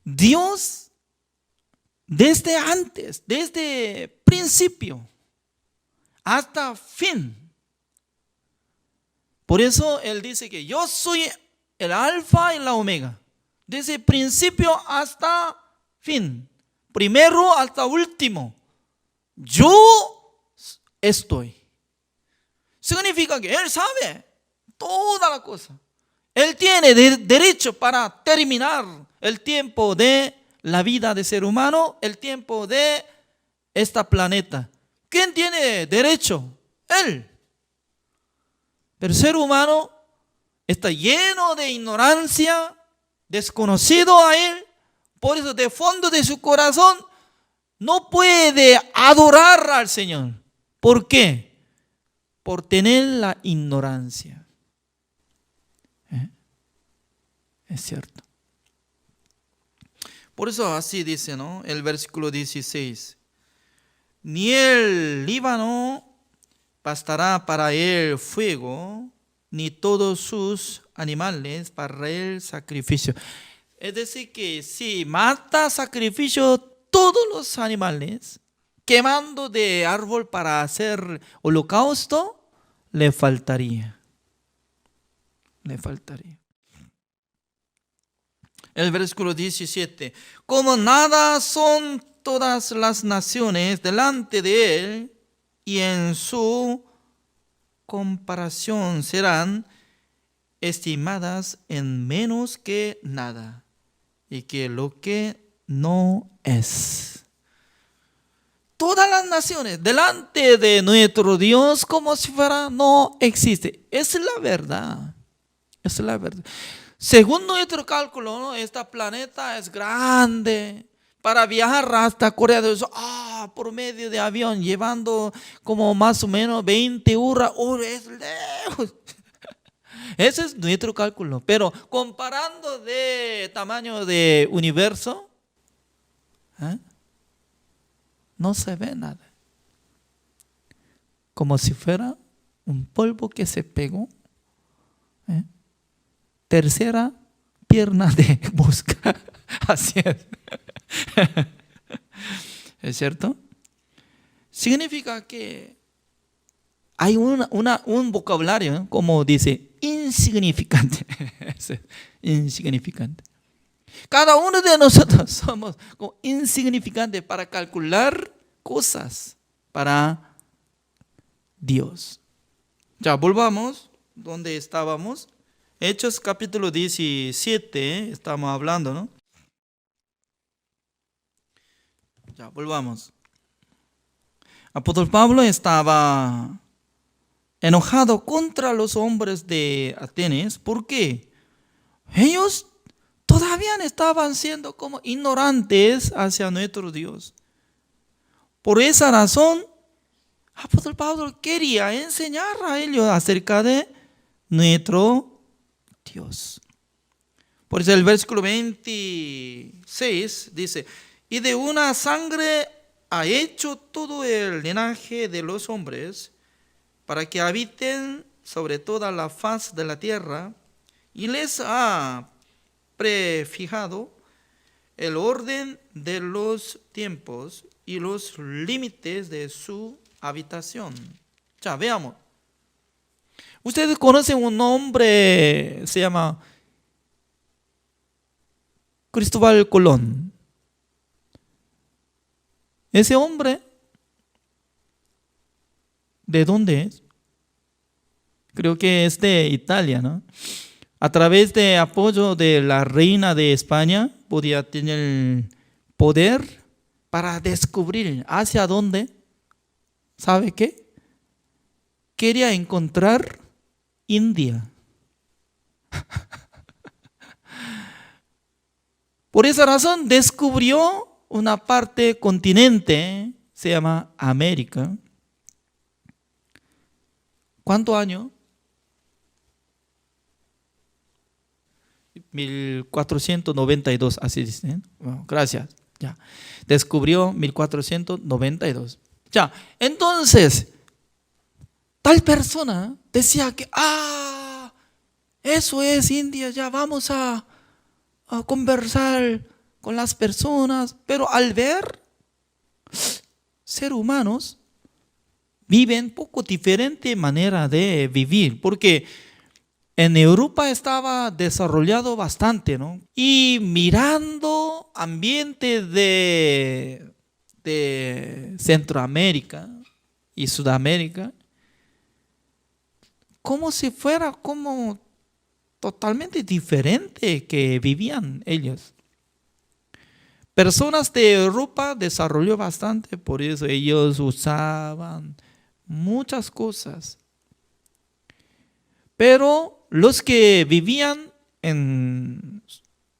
Dios, desde antes, desde principio hasta fin. Por eso Él dice que yo soy el alfa y la omega. Desde principio hasta fin. Primero hasta último. Yo estoy. Significa que Él sabe toda la cosa. Él tiene derecho para terminar el tiempo de la vida de ser humano, el tiempo de este planeta. ¿Quién tiene derecho? Él. Pero el ser humano está lleno de ignorancia, desconocido a Él. Por eso de fondo de su corazón no puede adorar al Señor. ¿Por qué? Por tener la ignorancia. Es cierto. Por eso así dice, ¿no? El versículo 16. Ni el Líbano bastará para el fuego, ni todos sus animales para el sacrificio. Es decir, que si mata sacrificio todos los animales, quemando de árbol para hacer holocausto, le faltaría. Le faltaría. El versículo 17. Como nada son todas las naciones delante de Él, y en su comparación serán estimadas en menos que nada, y que lo que no es. Todas las naciones delante de nuestro Dios como si fuera no existe. Esa es la verdad. Esa es la verdad. Según nuestro cálculo, ¿no? Este planeta es grande. Para viajar hasta Corea del Sur, por medio de avión, llevando como más o menos 20 horas, es lejos. Ese es nuestro cálculo. Pero comparando de tamaño de universo, no se ve nada. Como si fuera un polvo que se pegó. Tercera pierna de mosca. Así es. ¿Es cierto? Significa que hay un vocabulario, ¿eh? Como dice, insignificante. Insignificante. Cada uno de nosotros somos como insignificantes para calcular cosas para Dios. Ya volvamos donde estábamos. Hechos capítulo 17, estamos hablando, ¿no? Ya, volvamos. Apóstol Pablo estaba enojado contra los hombres de Atenas. ¿Por qué? Ellos todavía estaban siendo como ignorantes hacia nuestro Dios. Por esa razón, Apóstol Pablo quería enseñar a ellos acerca de nuestro Dios. Por eso el versículo 26 dice: y de una sangre ha hecho todo el linaje de los hombres para que habiten sobre toda la faz de la tierra y les ha prefijado el orden de los tiempos y los límites de su habitación. Ya, veamos. Ustedes conocen un hombre, se llama Cristóbal Colón. Ese hombre, ¿de dónde es? Creo que es de Italia, ¿no? A través de apoyo de la reina de España, podía tener poder para descubrir hacia dónde. ¿Sabe qué? Quería encontrar India. Por esa razón descubrió una parte continente, se llama América. ¿Cuántos años? 1492, así dicen. Bueno, gracias. Ya. Descubrió 1492. Ya. Entonces, tal persona decía que, eso es India, ya vamos a conversar con las personas, pero al ver seres humanos viven poco diferente manera de vivir, porque en Europa estaba desarrollado bastante, ¿no? Y mirando ambiente de Centroamérica y Sudamérica, como si fuera como totalmente diferente que vivían ellos. Personas de Europa desarrolló bastante, por eso ellos usaban muchas cosas. Pero los que vivían en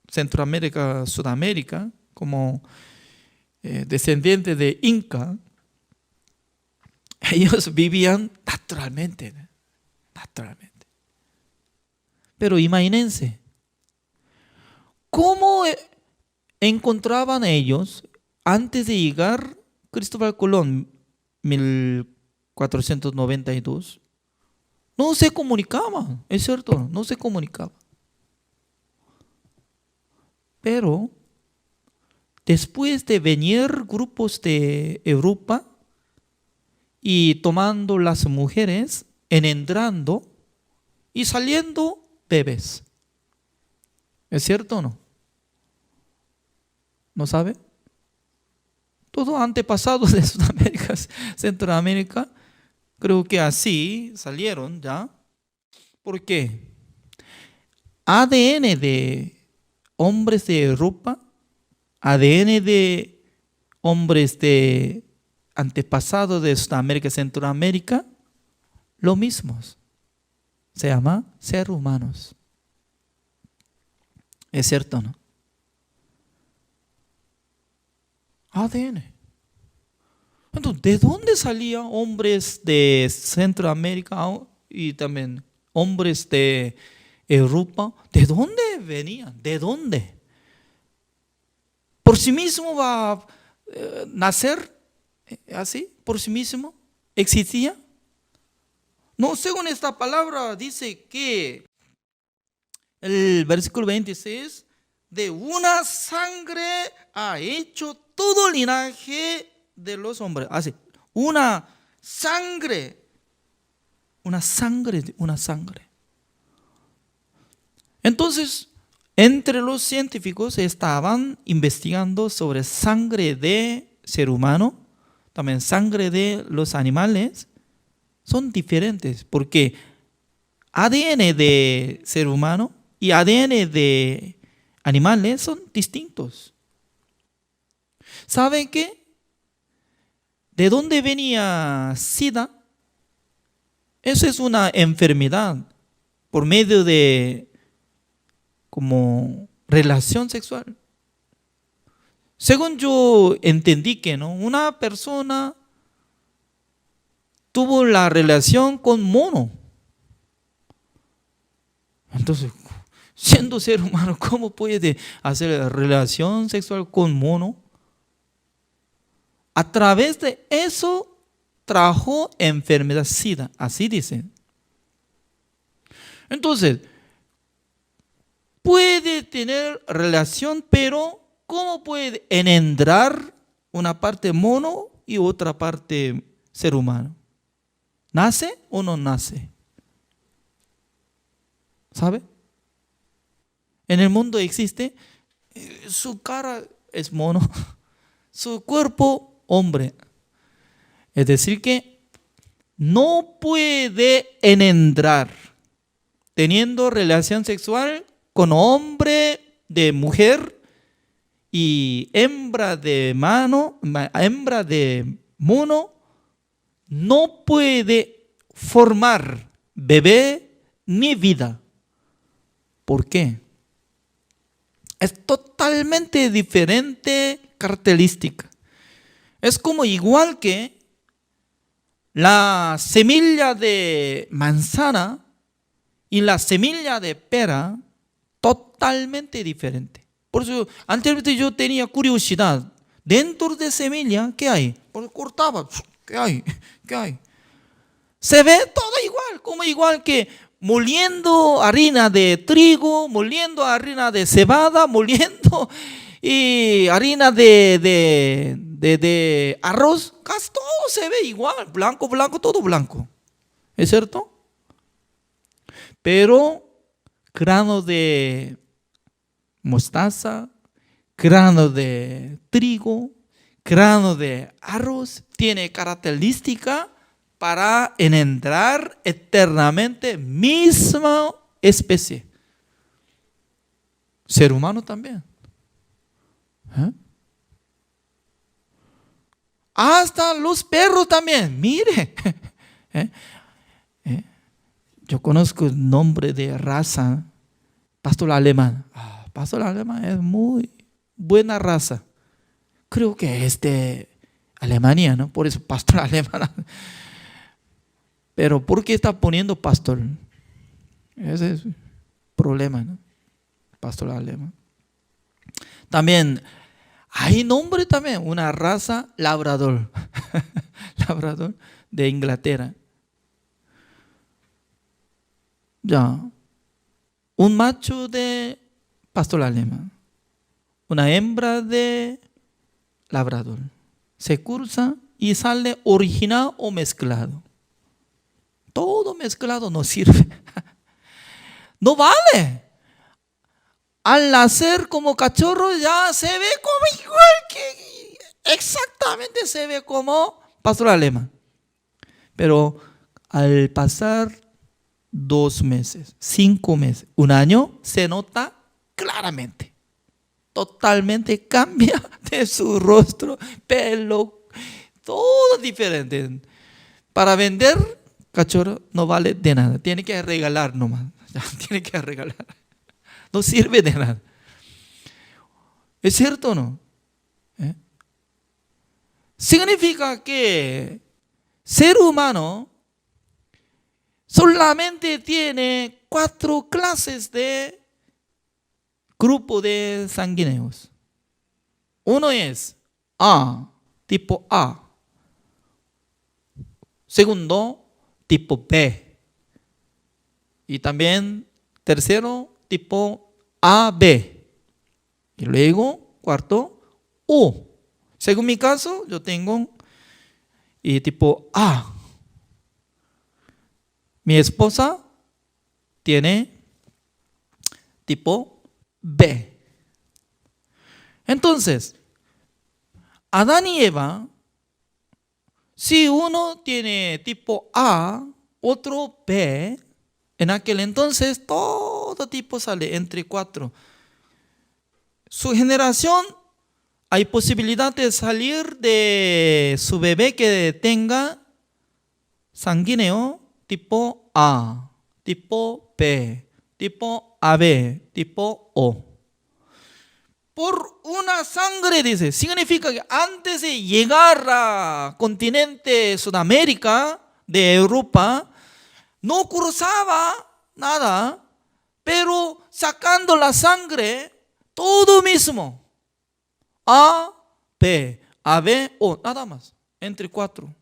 Centroamérica, Sudamérica, como descendientes de Inca, ellos vivían naturalmente. Pero imagínense, ¿cómo encontraban ellos antes de llegar Cristóbal Colón, 1492? No se comunicaban, es cierto, no se comunicaban. Pero después de venir grupos de Europa y tomando las mujeres, engendrando y saliendo bebés. ¿Es cierto o no? ¿No sabe? Todo antepasado de Sudamérica, Centroamérica, creo que así salieron ya. ¿Por qué? ADN de hombres de Europa, ADN de hombres de antepasados de Sudamérica, Centroamérica, lo mismo. Se llama ser humanos. ¿Es cierto o no? ADN. Entonces, ¿de dónde salían hombres de Centroamérica y también hombres de Europa? ¿De dónde venían? ¿De dónde? ¿Por sí mismo va a nacer así? ¿Por sí mismo? ¿Existía? No, según esta palabra dice que el versículo 26, de una sangre ha hecho todo linaje de los hombres. Así, una sangre. Entonces, entre los científicos estaban investigando sobre sangre de ser humano, también sangre de los animales. Son diferentes porque ADN de ser humano y ADN de animales son distintos. ¿Saben qué? ¿De dónde venía SIDA? Eso es una enfermedad por medio de como relación sexual. Según yo entendí que no, una persona tuvo la relación con mono. Entonces, siendo ser humano, ¿cómo puede hacer relación sexual con mono? a través de eso trajo enfermedad SIDA, así dice. Entonces, puede tener relación, pero ¿cómo puede engendrar una parte mono y otra parte ser humano? ¿Nace o no nace? ¿Sabe? En el mundo existe, su cara es mono, su cuerpo hombre. Es decir que no puede engendrar teniendo relación sexual con hombre de mujer y hembra de mono, no puede formar bebé ni vida. ¿Por qué? Es totalmente diferente característica. Es como igual que la semilla de manzana y la semilla de pera, totalmente diferente. Por eso, anteriormente yo tenía curiosidad. Dentro de semilla, ¿qué hay? Pues cortaba, ¿qué hay? ¿Qué hay? Se ve todo igual, como igual que moliendo harina de trigo, moliendo harina de cebada, moliendo y harina de arroz, casi todo se ve igual, blanco, blanco, todo blanco. ¿Es cierto? Pero grano de mostaza, grano de trigo, grano de arroz, tiene característica para engendrar eternamente misma especie. Ser humano también. Hasta los perros también. Mire. Yo conozco el nombre de raza, pastor alemán. Pastor alemán es muy buena raza. Creo que es de Alemania, ¿no? Por eso pastor alemán. Pero ¿por qué está poniendo pastor? Ese es el problema, ¿no? Pastor alemán. También hay nombre también, una raza labrador. Labrador de Inglaterra. Ya, un macho de pastor alemán, una hembra de labrador, se cruza y sale original o mezclado. Todo mezclado no sirve, no vale. Al nacer como cachorro ya se ve como igual que, exactamente se ve como pastor alemán. Pero al pasar 2 meses, 5 meses, 1 año, se nota claramente. Totalmente cambia de su rostro, pelo, todo diferente. Para vender, cachorro no vale de nada. Tiene que regalar nomás. Tiene que regalar. No sirve de nada. ¿Es cierto o no? Significa que ser humano solamente tiene 4 clases de grupo de sanguíneos. Uno es A, tipo A. Segundo, tipo B. Y también tercero, tipo AB. Y luego, cuarto, O. Según mi caso, yo tengo tipo A. Mi esposa tiene tipo B. Entonces, Adán y Eva, si uno tiene tipo A, otro B, en aquel entonces todo tipo sale entre 4. Su generación, hay posibilidad de salir de su bebé que tenga sanguíneo tipo A, tipo B, tipo AB, tipo O. Por una sangre, dice, significa que antes de llegar al continente Sudamérica, de Europa, no cruzaba nada, pero sacando la sangre, todo mismo. A, B, A, B, O, nada más, entre 4.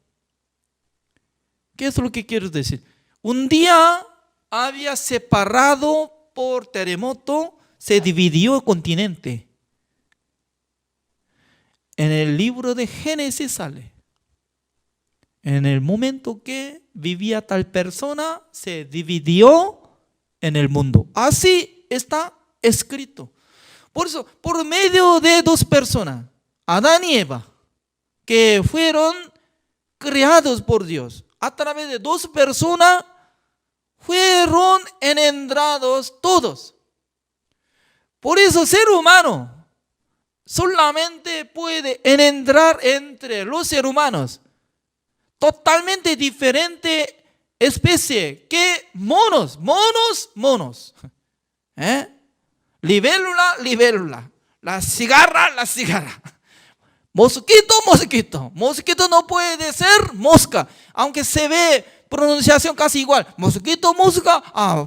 ¿Qué es lo que quiero decir? Un día había separado por terremoto, se dividió el continente. En el libro de Génesis sale. En el momento que vivía tal persona, se dividió en el mundo. Así está escrito. Por eso, por medio de dos personas, Adán y Eva, que fueron creados por Dios, a través de dos personas, fueron engendrados todos. Por eso, ser humano solamente puede engendrar entre los seres humanos totalmente diferente especie que monos. Libélula. La cigarra. Mosquito. Mosquito no puede ser mosca, aunque se ve pronunciación casi igual. Mosquito, mosca,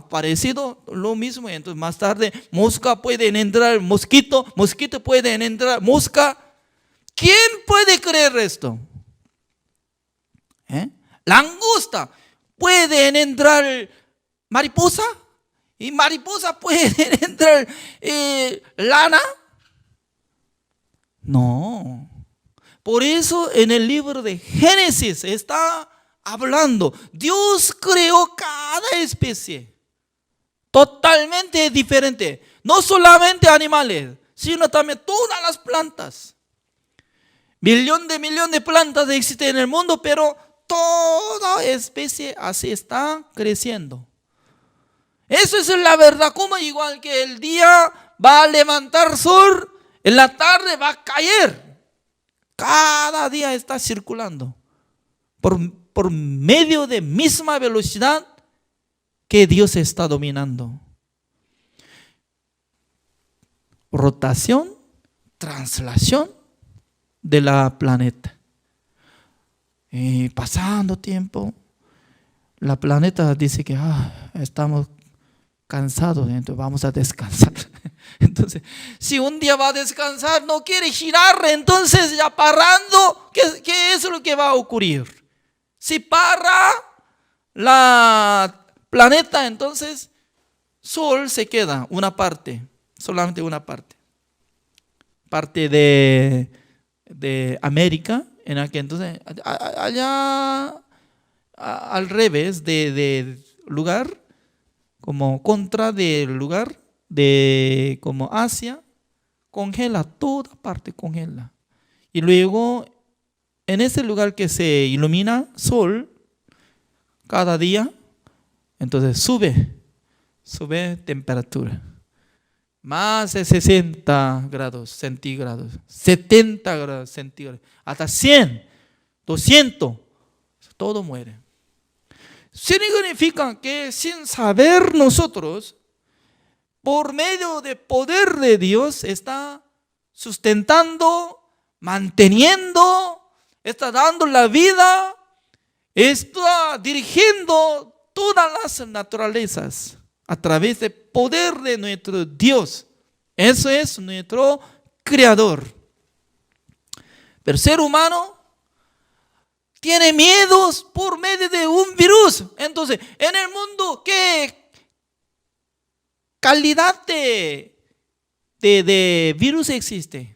parecido lo mismo. Entonces más tarde mosca puede engendrar mosquito puede engendrar mosca. ¿Quién puede creer esto? Langosta puede engendrar mariposa y mariposa puede engendrar lana. No. Por eso en el libro de Génesis está hablando, Dios creó cada especie totalmente diferente, no solamente animales, sino también todas las plantas. Millón de plantas existen en el mundo, pero toda especie así está creciendo. Eso es la verdad, como igual que el día va a levantar sol, en la tarde va a caer. Cada día está circulando por medio de misma velocidad que Dios está dominando. Rotación, translación de la planeta. Y pasando tiempo, la planeta dice que estamos cansados, entonces vamos a descansar. Entonces, si un día va a descansar, no quiere girar, entonces ya parando, ¿qué es lo que va a ocurrir? Si para la planeta, entonces Sol se queda una parte, solamente una parte. Parte de América, en aquel entonces, allá al revés de lugar, como contra del lugar de como Asia, congela, toda parte congela. Y luego en ese lugar que se ilumina sol cada día, entonces sube temperatura. Más de 60 grados centígrados, 70 grados centígrados, hasta 100, 200, todo muere. Significa que sin saber nosotros, por medio del poder de Dios, está sustentando, manteniendo, está dando la vida, está dirigiendo todas las naturalezas a través del poder de nuestro Dios. Eso es nuestro Creador. Pero el ser humano tiene miedos por medio de un virus. Entonces, en el mundo, ¿qué calidad de virus existe?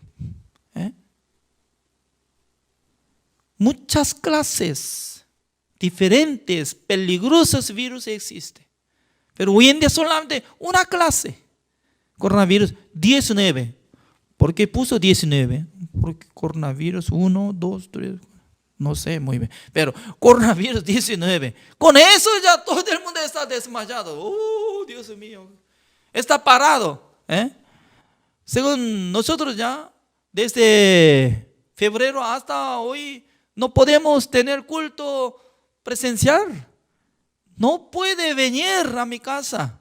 Muchas clases diferentes, peligrosos virus existen. Pero hoy en día solamente una clase, coronavirus 19. ¿Por qué puso 19? Porque coronavirus 1, 2, 3, no sé muy bien. Pero coronavirus 19. Con eso ya todo el mundo está desmayado. Dios mío. Está parado. Según nosotros ya, desde febrero hasta hoy, no podemos tener culto presencial. No puede venir a mi casa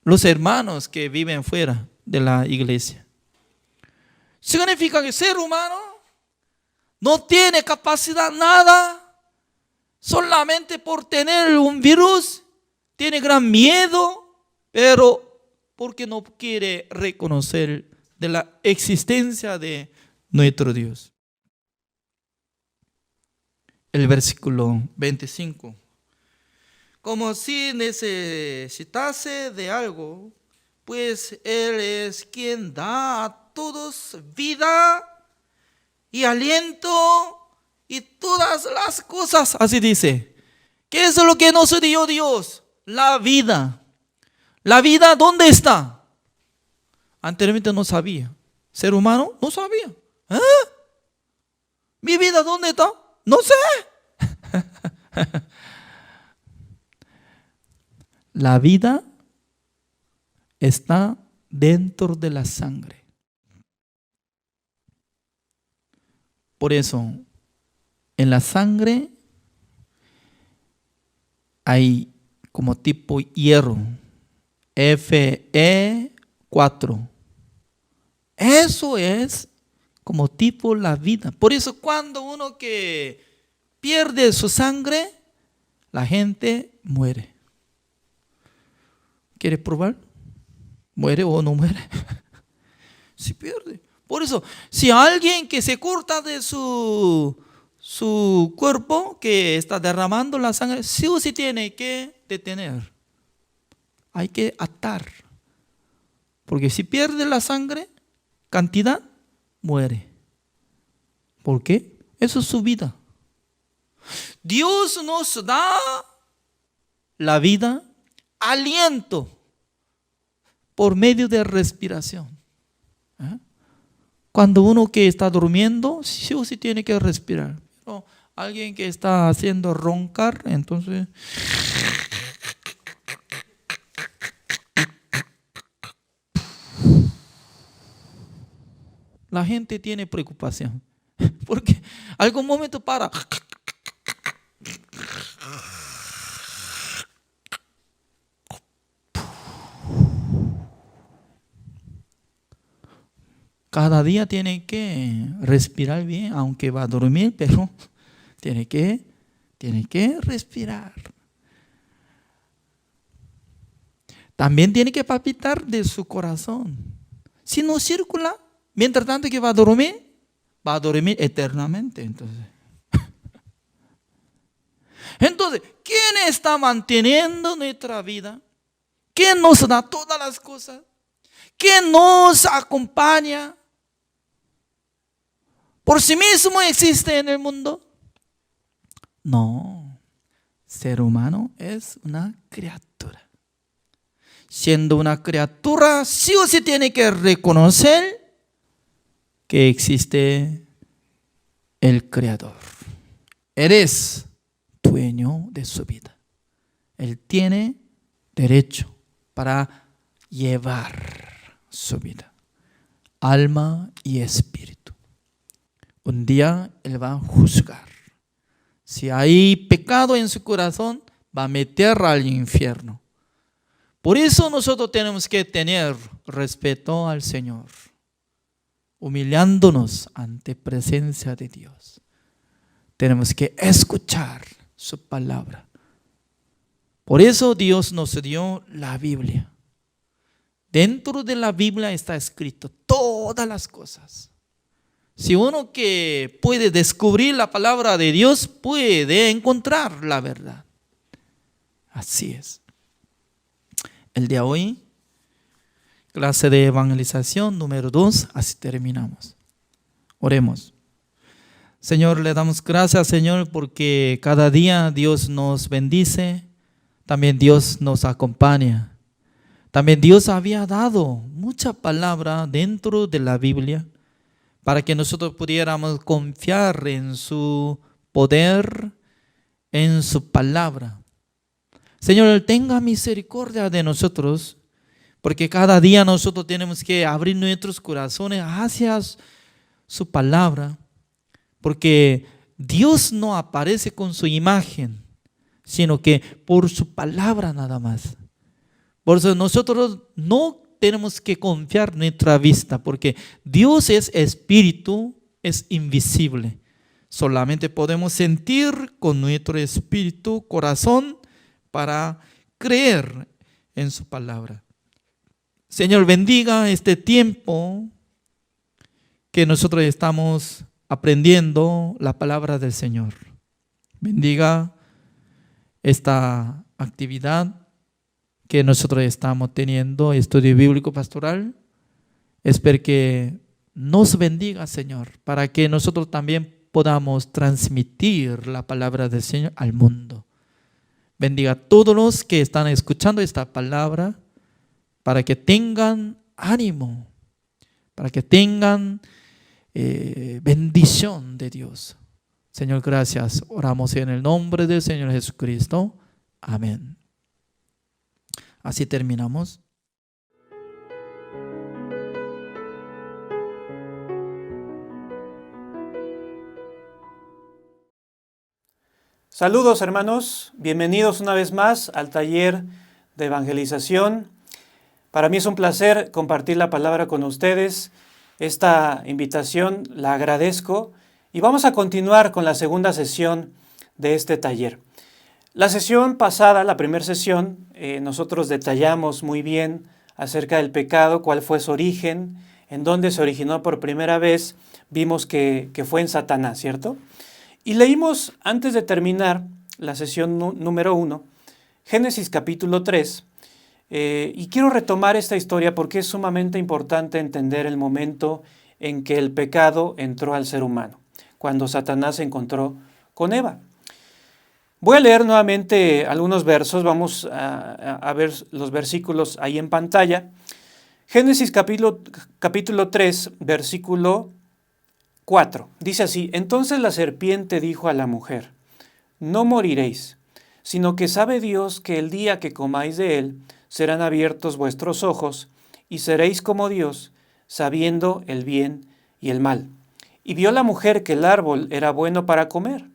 los hermanos que viven fuera de la iglesia. Significa que el ser humano no tiene capacidad nada, solamente por tener un virus, tiene gran miedo, pero porque no quiere reconocer de la existencia de nuestro Dios. El versículo 25. Como si necesitase de algo, pues Él es quien da a todos vida y aliento y todas las cosas. Así dice. ¿Qué es lo que nos dio Dios? La vida. ¿La vida dónde está? Anteriormente no sabía. Ser humano no sabía. ¿Eh? ¿Mi vida dónde está? No sé. La vida está dentro de la sangre. Por eso, en la sangre hay como tipo hierro, Fe4. Eso es como tipo la vida. Por eso cuando uno que pierde su sangre, la gente muere. ¿Quiere probar? ¿Muere o no muere? Si pierde. Por eso, si alguien que se corta de su cuerpo, que está derramando la sangre, sí o sí tiene que detener. Hay que atar. Porque si pierde la sangre, cantidad, muere. ¿Por qué? Eso es su vida. Dios nos da la vida, aliento, por medio de respiración. Cuando uno que está durmiendo, sí o sí tiene que respirar. Pero alguien que está haciendo roncar, entonces la gente tiene preocupación. Porque algún momento para. Cada día tiene que respirar bien, aunque va a dormir, pero tiene que respirar. También tiene que palpitar de su corazón. Si no circula, mientras tanto que va a dormir eternamente. Entonces, ¿quién está manteniendo nuestra vida? ¿Quién nos da todas las cosas? ¿Quién nos acompaña? ¿Por sí mismo existe en el mundo? No. Ser humano es una criatura. Siendo una criatura, sí o sí tiene que reconocer que existe el Creador. Eres dueño de su vida. Él tiene derecho para llevar su vida, alma y espíritu. Un día Él va a juzgar. Si hay pecado en su corazón, va a meter al infierno. Por eso nosotros tenemos que tener respeto al Señor, humillándonos ante presencia de Dios. Tenemos que escuchar su palabra. Por eso Dios nos dio la Biblia. Dentro de la Biblia está escrito todas las cosas. Si uno que puede descubrir la palabra de Dios, puede encontrar la verdad. Así es. El día de hoy, clase de evangelización número 2, así terminamos. Oremos. Señor, le damos gracias, Señor, porque cada día Dios nos bendice, también Dios nos acompaña. También Dios había dado mucha palabra dentro de la Biblia para que nosotros pudiéramos confiar en su poder, en su palabra. Señor, tenga misericordia de nosotros, porque cada día nosotros tenemos que abrir nuestros corazones hacia su palabra, porque Dios no aparece con su imagen, sino que por su palabra nada más. Por eso nosotros no tenemos que confiar en nuestra vista, porque Dios es espíritu, es invisible. Solamente podemos sentir con nuestro espíritu, corazón, para creer en su palabra. Señor, bendiga este tiempo que nosotros estamos aprendiendo la palabra del Señor. Bendiga esta actividad que nosotros estamos teniendo, estudio bíblico pastoral. Espero que nos bendiga, Señor, para que nosotros también podamos transmitir la palabra del Señor al mundo. Bendiga a todos los que están escuchando esta palabra, para que tengan ánimo, para que tengan bendición de Dios. Señor, gracias. Oramos en el nombre del Señor Jesucristo. Amén. Así terminamos. Saludos, hermanos, bienvenidos una vez más al taller de evangelización. Para mí es un placer compartir la palabra con ustedes. Esta invitación la agradezco y vamos a continuar con la segunda sesión de este taller. La sesión pasada, la primera sesión, nosotros detallamos muy bien acerca del pecado, cuál fue su origen, en dónde se originó por primera vez. Vimos que fue en Satanás, ¿cierto? Y leímos, antes de terminar la sesión número 1, Génesis capítulo 3, y quiero retomar esta historia porque es sumamente importante entender el momento en que el pecado entró al ser humano, cuando Satanás se encontró con Eva. Voy a leer nuevamente algunos versos, vamos a ver los versículos ahí en pantalla. Génesis capítulo 3, versículo 4, dice así: Entonces la serpiente dijo a la mujer: No moriréis, sino que sabe Dios que el día que comáis de él, serán abiertos vuestros ojos, y seréis como Dios, sabiendo el bien y el mal. Y vio la mujer que el árbol era bueno para comer,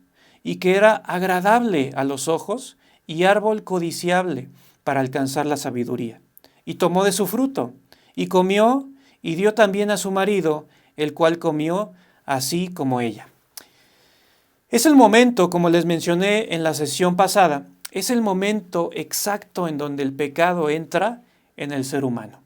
y que era agradable a los ojos, y árbol codiciable para alcanzar la sabiduría. Y tomó de su fruto, y comió, y dio también a su marido, el cual comió así como ella. Es el momento, como les mencioné en la sesión pasada, es el momento exacto en donde el pecado entra en el ser humano.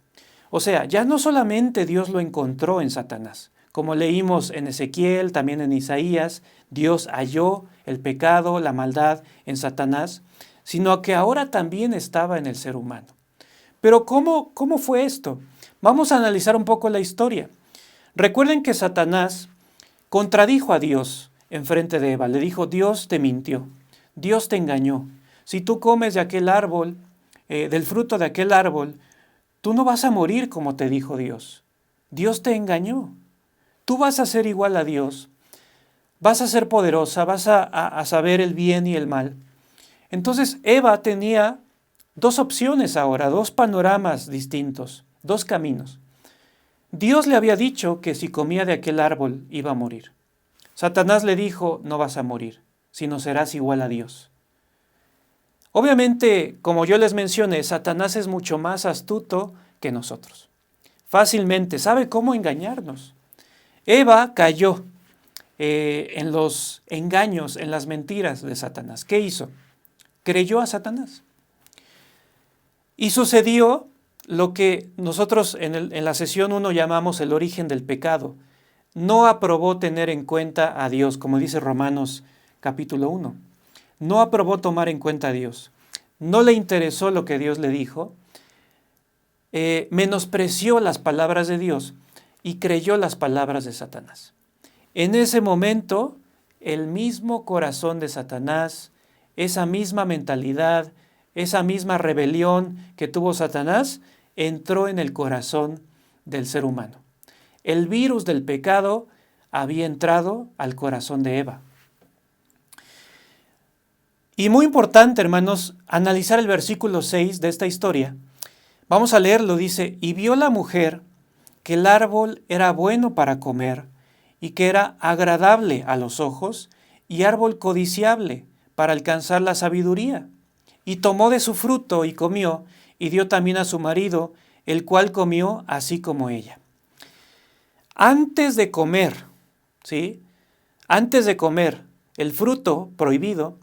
O sea, ya no solamente Dios lo encontró en Satanás, como leímos en Ezequiel, también en Isaías, Dios halló el pecado, la maldad en Satanás, sino que ahora también estaba en el ser humano. Pero ¿cómo fue esto? Vamos a analizar un poco la historia. Recuerden que Satanás contradijo a Dios en frente de Eva. Le dijo: Dios te mintió, Dios te engañó. Si tú comes de aquel árbol, del fruto de aquel árbol, tú no vas a morir como te dijo Dios. Dios te engañó. Tú vas a ser igual a Dios. Vas a ser poderosa, vas a saber el bien y el mal. Entonces Eva tenía dos opciones ahora, dos panoramas distintos, dos caminos. Dios le había dicho que si comía de aquel árbol iba a morir. Satanás le dijo: no vas a morir, sino serás igual a Dios. Obviamente, como yo les mencioné, Satanás es mucho más astuto que nosotros. Fácilmente sabe cómo engañarnos. Eva cayó en los engaños, en las mentiras de Satanás. ¿Qué hizo? Creyó a Satanás. Y sucedió lo que nosotros en la sesión 1 llamamos el origen del pecado. No aprobó tener en cuenta a Dios, como dice Romanos capítulo 1. No aprobó tomar en cuenta a Dios. No le interesó lo que Dios le dijo. Menospreció las palabras de Dios y creyó las palabras de Satanás. En ese momento, el mismo corazón de Satanás, esa misma mentalidad, esa misma rebelión que tuvo Satanás, entró en el corazón del ser humano. El virus del pecado había entrado al corazón de Eva. Y muy importante, hermanos, analizar el versículo 6 de esta historia. Vamos a leerlo, dice: Y vio la mujer que el árbol era bueno para comer, y que era agradable a los ojos, y árbol codiciable para alcanzar la sabiduría. Y tomó de su fruto y comió, y dio también a su marido, el cual comió así como ella. Antes de comer, ¿sí? Antes de comer el fruto prohibido,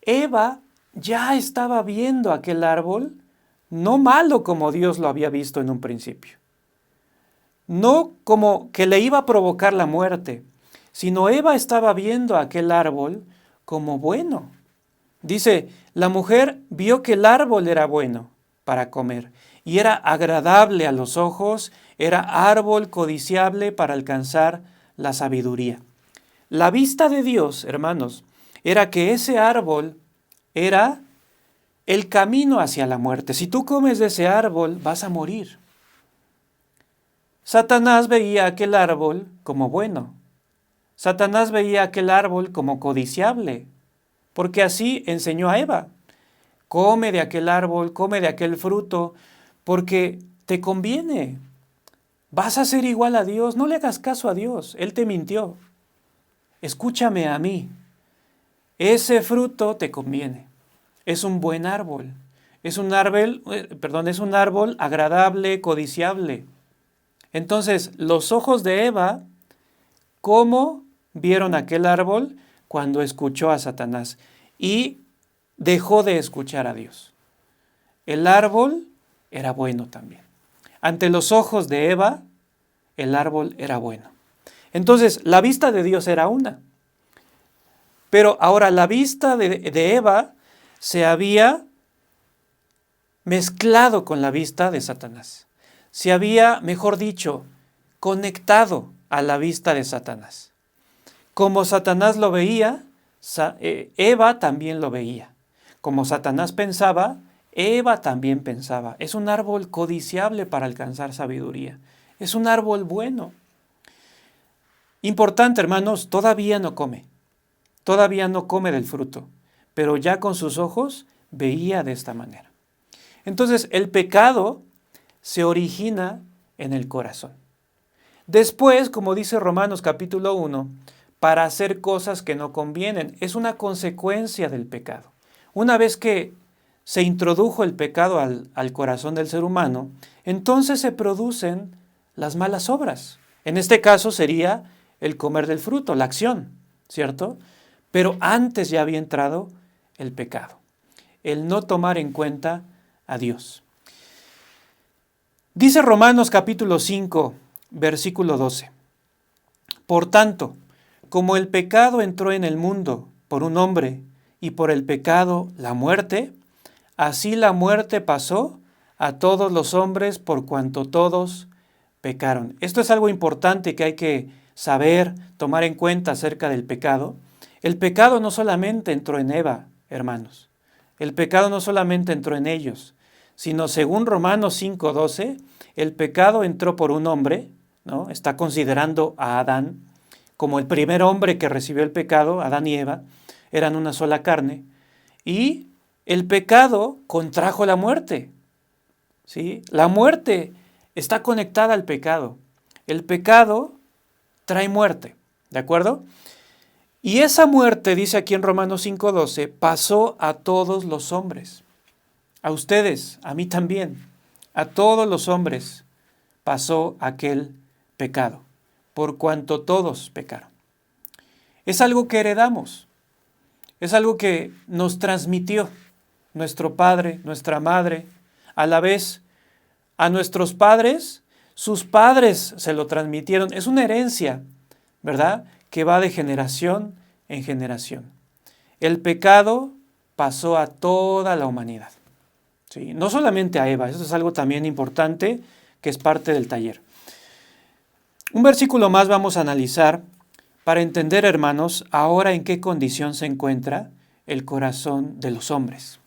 Eva ya estaba viendo aquel árbol no malo como Dios lo había visto en un principio. no como que le iba a provocar la muerte, sino Eva estaba viendo aquel árbol como bueno. Dice, la mujer vio que el árbol era bueno para comer y era agradable a los ojos, era árbol codiciable para alcanzar la sabiduría. La vista de Dios, hermanos, era que ese árbol era el camino hacia la muerte. Si tú comes de ese árbol, vas a morir. Satanás veía aquel árbol como bueno. Satanás veía aquel árbol como codiciable, porque así enseñó a Eva. Come de aquel árbol, come de aquel fruto, porque te conviene. Vas a ser igual a Dios, no le hagas caso a Dios, Él te mintió. Escúchame a mí, ese fruto te conviene. Es un buen árbol, es un árbol agradable, codiciable. Entonces, los ojos de Eva, ¿cómo vieron aquel árbol? Cuando escuchó a Satanás y dejó de escuchar a Dios. El árbol era bueno también. Ante los ojos de Eva, el árbol era bueno. Entonces, la vista de Dios era una. Pero ahora la vista de Eva se había mezclado con la vista de Satanás. Se había, mejor dicho, conectado a la vista de Satanás. Como Satanás lo veía, Eva también lo veía. Como Satanás pensaba, Eva también pensaba. Es un árbol codiciable para alcanzar sabiduría. Es un árbol bueno. Importante, hermanos, todavía no come del fruto, pero ya con sus ojos veía de esta manera. Entonces, el pecado se origina en el corazón. Después, como dice Romanos capítulo 1, para hacer cosas que no convienen, es una consecuencia del pecado. Una vez que se introdujo el pecado al corazón del ser humano, entonces se producen las malas obras. En este caso sería el comer del fruto, la acción, ¿cierto? Pero antes ya había entrado el pecado, el no tomar en cuenta a Dios. Dice Romanos capítulo 5, versículo 12. Por tanto, como el pecado entró en el mundo por un hombre y por el pecado la muerte, así la muerte pasó a todos los hombres por cuanto todos pecaron. Esto es algo importante que hay que saber, tomar en cuenta acerca del pecado. El pecado no solamente entró en Eva, hermanos. El pecado no solamente entró en ellos, sino según Romanos 5:12, el pecado entró por un hombre, ¿no? Está considerando a Adán como el primer hombre que recibió el pecado. Adán y Eva eran una sola carne, y el pecado contrajo la muerte, ¿sí? La muerte está conectada al pecado. El pecado trae muerte, ¿de acuerdo? Y esa muerte, dice aquí en Romanos 5:12, pasó a todos los hombres. A ustedes, a mí también, a todos los hombres pasó aquel pecado, por cuanto todos pecaron. Es algo que heredamos, es algo que nos transmitió nuestro padre, nuestra madre, a la vez a nuestros padres, sus padres se lo transmitieron. Es una herencia, ¿verdad?, que va de generación en generación. El pecado pasó a toda la humanidad, ¿sí? No solamente a Eva, eso es algo también importante que es parte del taller. Un versículo más vamos a analizar para entender, hermanos, ahora en qué condición se encuentra el corazón de los hombres,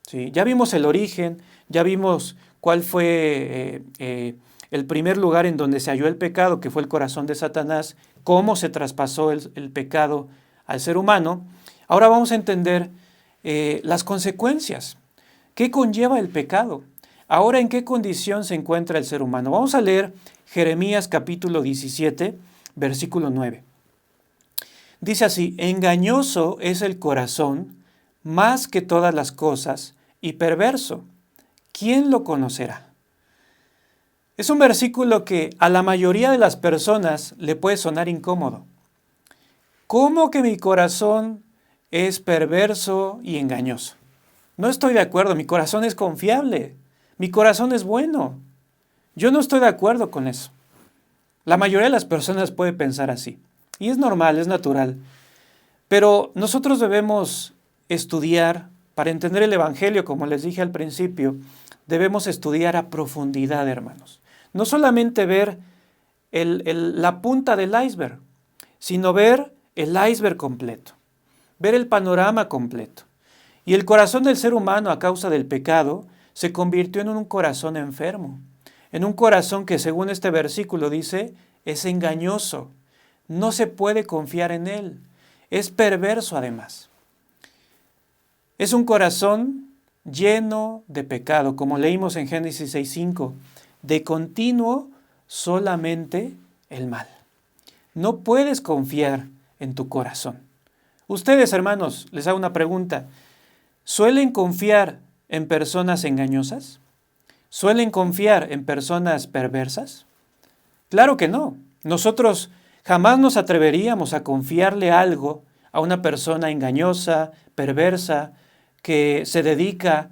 ¿sí? Ya vimos el origen, ya vimos cuál fue el primer lugar en donde se halló el pecado, que fue el corazón de Satanás, cómo se traspasó el pecado al ser humano. Ahora vamos a entender las consecuencias. ¿Qué conlleva el pecado? Ahora, ¿en qué condición se encuentra el ser humano? Vamos a leer Jeremías capítulo 17, versículo 9. Dice así: engañoso es el corazón más que todas las cosas y perverso. ¿Quién lo conocerá? Es un versículo que a la mayoría de las personas le puede sonar incómodo. ¿Cómo que mi corazón es perverso y engañoso? No estoy de acuerdo, mi corazón es confiable, mi corazón es bueno. Yo no estoy de acuerdo con eso. La mayoría de las personas puede pensar así. Y es normal, es natural. Pero nosotros debemos estudiar, para entender el Evangelio, como les dije al principio, debemos estudiar a profundidad, hermanos. No solamente ver la punta del iceberg, sino ver el iceberg completo, ver el panorama completo. Y el corazón del ser humano, a causa del pecado, se convirtió en un corazón enfermo, en un corazón que, según este versículo dice, es engañoso, no se puede confiar en él, es perverso además. Es un corazón lleno de pecado, como leímos en Génesis 6:5, de continuo solamente el mal. No puedes confiar en tu corazón. Ustedes, hermanos, les hago una pregunta. ¿Suelen confiar en personas engañosas? ¿Suelen confiar en personas perversas? Claro que no. Nosotros jamás nos atreveríamos a confiarle algo a una persona engañosa, perversa, que se dedica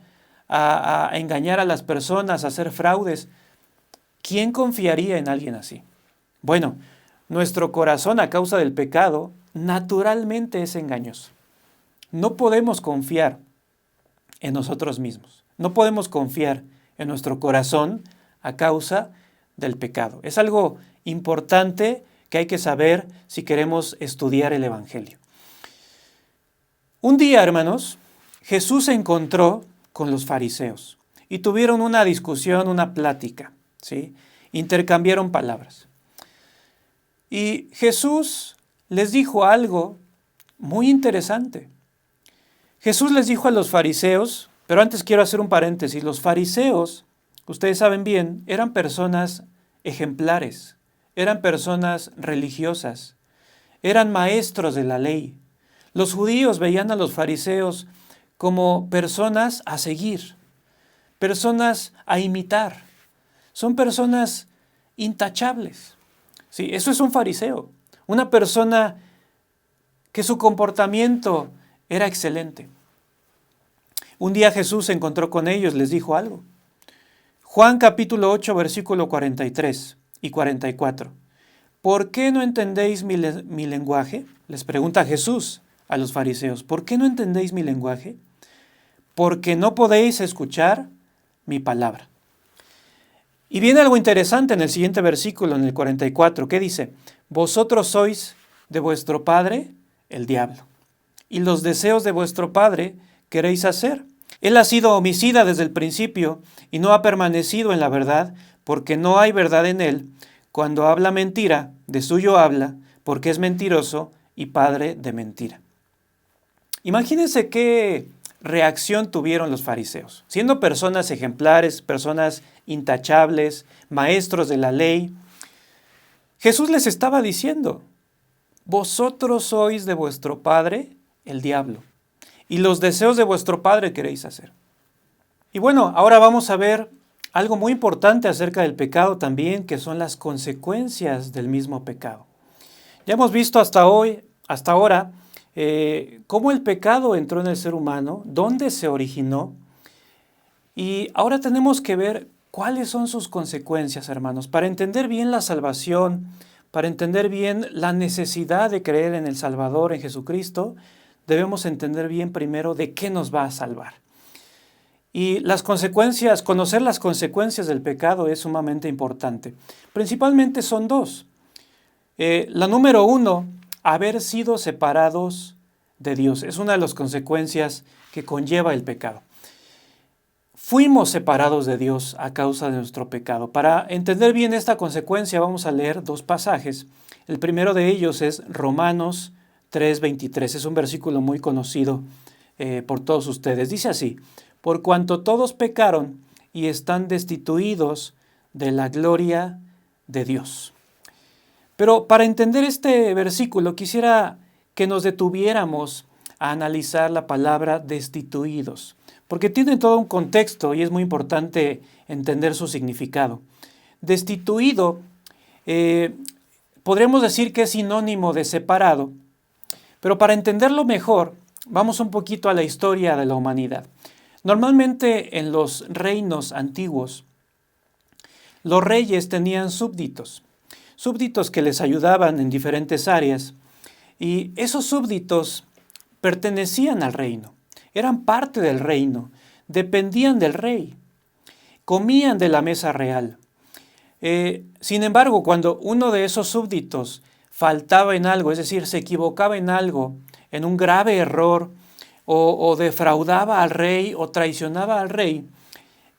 a engañar a las personas, a hacer fraudes. ¿Quién confiaría en alguien así? Bueno, nuestro corazón, a causa del pecado, naturalmente es engañoso. No podemos confiar en nosotros mismos. No podemos confiar en nuestro corazón a causa del pecado. Es algo importante que hay que saber si queremos estudiar el Evangelio. Un día, hermanos, Jesús se encontró con los fariseos y tuvieron una discusión, una plática, ¿sí? Intercambiaron palabras. Y Jesús les dijo algo muy interesante. Jesús les dijo a los fariseos, pero antes quiero hacer un paréntesis, los fariseos, ustedes saben bien, eran personas ejemplares, eran personas religiosas, eran maestros de la ley. Los judíos veían a los fariseos como personas a seguir, personas a imitar. Son personas intachables. Sí, eso es un fariseo, una persona que su comportamiento era excelente. Un día Jesús se encontró con ellos, les dijo algo. Juan capítulo 8, versículo 43 y 44. ¿Por qué no entendéis mi lenguaje? Les pregunta Jesús a los fariseos. ¿Por qué no entendéis mi lenguaje? Porque no podéis escuchar mi palabra. Y viene algo interesante en el siguiente versículo, en el 44, que dice, vosotros sois de vuestro padre el diablo, y los deseos de vuestro padre queréis hacer. Él ha sido homicida desde el principio y no ha permanecido en la verdad, porque no hay verdad en él. Cuando habla mentira, de suyo habla, porque es mentiroso y padre de mentira. Imagínense qué reacción tuvieron los fariseos, siendo personas ejemplares, personas intachables, maestros de la ley. Jesús les estaba diciendo, vosotros sois de vuestro padre el diablo, y los deseos de vuestro padre queréis hacer. Y bueno, ahora vamos a ver algo muy importante acerca del pecado también, que son las consecuencias del mismo pecado. Ya hemos visto hasta ahora, cómo el pecado entró en el ser humano, dónde se originó, y ahora tenemos que ver cuáles son sus consecuencias, hermanos, para entender bien la salvación, para entender bien la necesidad de creer en el Salvador, en Jesucristo. Debemos entender bien primero de qué nos va a salvar. Y las consecuencias, conocer las consecuencias del pecado es sumamente importante. Principalmente son dos. La número 1, haber sido separados de Dios. Es una de las consecuencias que conlleva el pecado. Fuimos separados de Dios a causa de nuestro pecado. Para entender bien esta consecuencia vamos a leer dos pasajes. El primero de ellos es Romanos 3:23. Es un versículo muy conocido por todos ustedes. Dice así, por cuanto todos pecaron y están destituidos de la gloria de Dios. Pero para entender este versículo quisiera que nos detuviéramos a analizar la palabra destituidos, porque tiene todo un contexto y es muy importante entender su significado. Destituido, podremos decir que es sinónimo de separado, pero para entenderlo mejor, vamos un poquito a la historia de la humanidad. Normalmente en los reinos antiguos, los reyes tenían súbditos. súbditos que les ayudaban en diferentes áreas, y esos súbditos pertenecían al reino, eran parte del reino, dependían del rey, comían de la mesa real. Sin embargo, cuando uno de esos súbditos faltaba en algo, es decir, se equivocaba en algo, en un grave error, o defraudaba al rey o traicionaba al rey,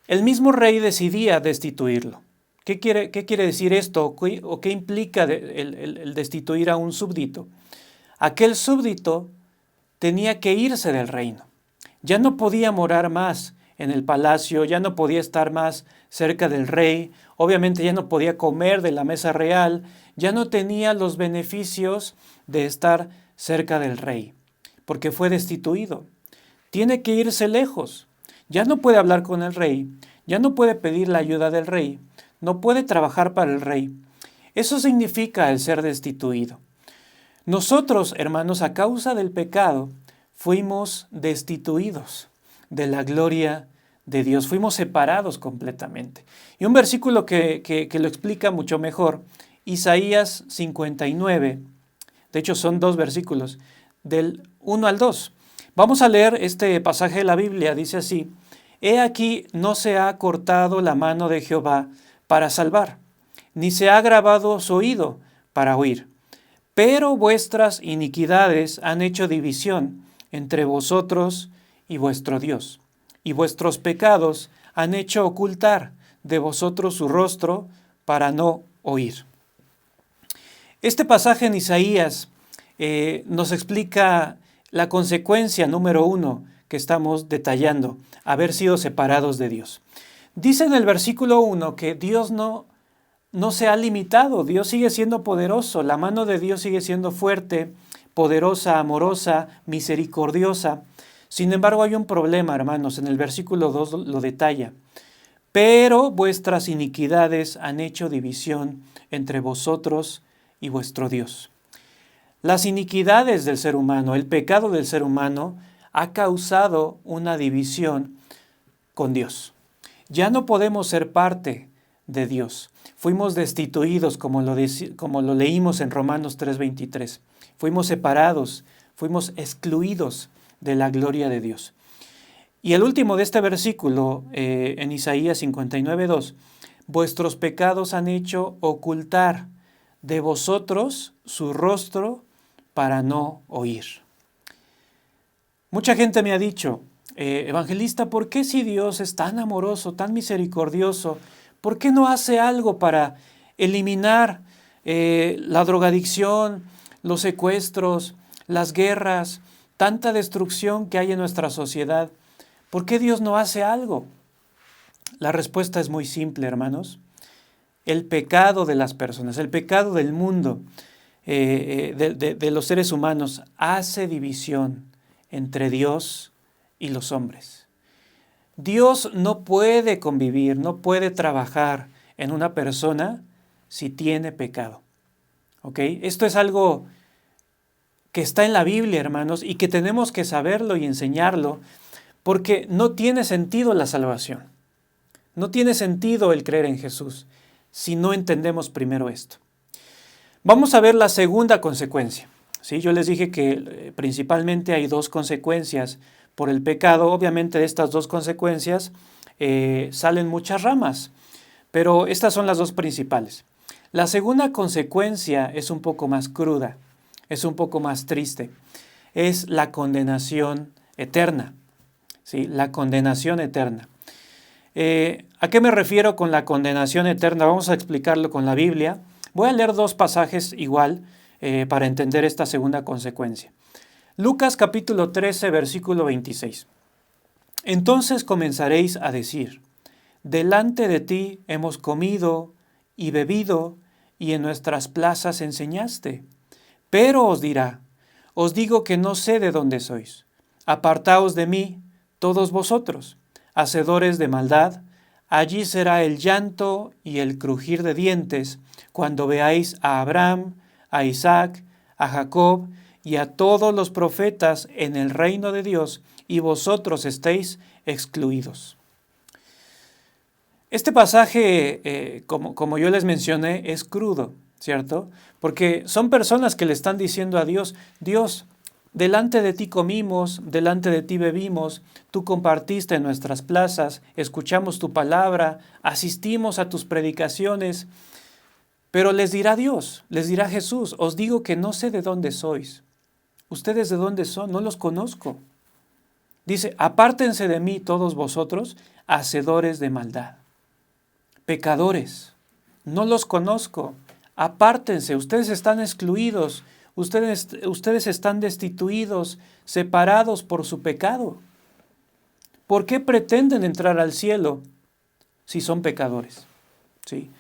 el mismo rey decidía destituirlo. ¿Qué quiere decir esto? ¿O qué implica el destituir a un súbdito? Aquel súbdito tenía que irse del reino. Ya no podía morar más en el palacio, ya no podía estar más cerca del rey, obviamente ya no podía comer de la mesa real, ya no tenía los beneficios de estar cerca del rey, porque fue destituido. Tiene que irse lejos, ya no puede hablar con el rey, ya no puede pedir la ayuda del rey, no puede trabajar para el rey. Eso significa el ser destituido. Nosotros, hermanos, a causa del pecado, fuimos destituidos de la gloria de Dios, fuimos separados completamente. Y un versículo que lo explica mucho mejor, Isaías 59, de hecho son 2 versículos, del 1 al 2. Vamos a leer este pasaje de la Biblia, dice así: He aquí no se ha cortado la mano de Jehová para salvar, ni se ha agravado su oído para oír. Pero vuestras iniquidades han hecho división entre vosotros y vuestro Dios, y vuestros pecados han hecho ocultar de vosotros su rostro para no oír. Este pasaje en Isaías nos explica la consecuencia número 1 que estamos detallando, haber sido separados de Dios. Dice en el versículo 1 que Dios no se ha limitado, Dios sigue siendo poderoso, la mano de Dios sigue siendo fuerte, poderosa, amorosa, misericordiosa. Sin embargo, hay un problema, hermanos, en el versículo 2 lo detalla. Pero vuestras iniquidades han hecho división entre vosotros y vuestro Dios. Las iniquidades del ser humano, el pecado del ser humano, ha causado una división con Dios. Ya no podemos ser parte de Dios. Fuimos destituidos, como lo leímos en Romanos 3:23. Fuimos separados, fuimos excluidos de la gloria de Dios. Y el último de este versículo, en Isaías 59:2, vuestros pecados han hecho ocultar de vosotros su rostro para no oír. Mucha gente me ha dicho, evangelista, ¿por qué si Dios es tan amoroso, tan misericordioso, por qué no hace algo para eliminar la drogadicción, los secuestros, las guerras, tanta destrucción que hay en nuestra sociedad? ¿Por qué Dios no hace algo? La respuesta es muy simple, hermanos. El pecado de las personas, el pecado del mundo, de los seres humanos, hace división entre Dios y los hombres. Dios no puede convivir, no puede trabajar en una persona si tiene pecado. ¿Ok? Esto es algo que está en la Biblia, hermanos, y que tenemos que saberlo y enseñarlo, porque no tiene sentido la salvación. No tiene sentido el creer en Jesús si no entendemos primero esto. Vamos a ver la segunda consecuencia. ¿Sí? Yo les dije que principalmente hay 2 consecuencias por el pecado. Obviamente de estas 2 consecuencias salen muchas ramas, pero estas son las 2 principales. La segunda consecuencia es un poco más cruda, es un poco más triste. Es la condenación eterna. ¿Sí? La condenación eterna. ¿A qué me refiero con la condenación eterna? Vamos a explicarlo con la Biblia. Voy a leer 2 pasajes igual para entender esta segunda consecuencia. Lucas capítulo 13, versículo 26. Entonces comenzaréis a decir, delante de ti hemos comido y bebido, y en nuestras plazas enseñaste. Pero os dirá, os digo que no sé de dónde sois. Apartaos de mí, todos vosotros, hacedores de maldad. Allí será el llanto y el crujir de dientes, cuando veáis a Abraham, a Isaac, a Jacob y a todos los profetas en el reino de Dios, y vosotros estéis excluidos. Este pasaje, como yo les mencioné, es crudo, ¿cierto? Porque son personas que le están diciendo a Dios, Dios, delante de ti comimos, delante de ti bebimos, tú compartiste en nuestras plazas, escuchamos tu palabra, asistimos a tus predicaciones, pero les dirá Dios, les dirá Jesús, os digo que no sé de dónde sois. ¿Ustedes de dónde son? No los conozco. Dice, apártense de mí todos vosotros, hacedores de maldad, pecadores, no los conozco, apártense, ustedes están excluidos, ustedes están destituidos, separados por su pecado. ¿Por qué pretenden entrar al cielo si son pecadores? ¿Sí?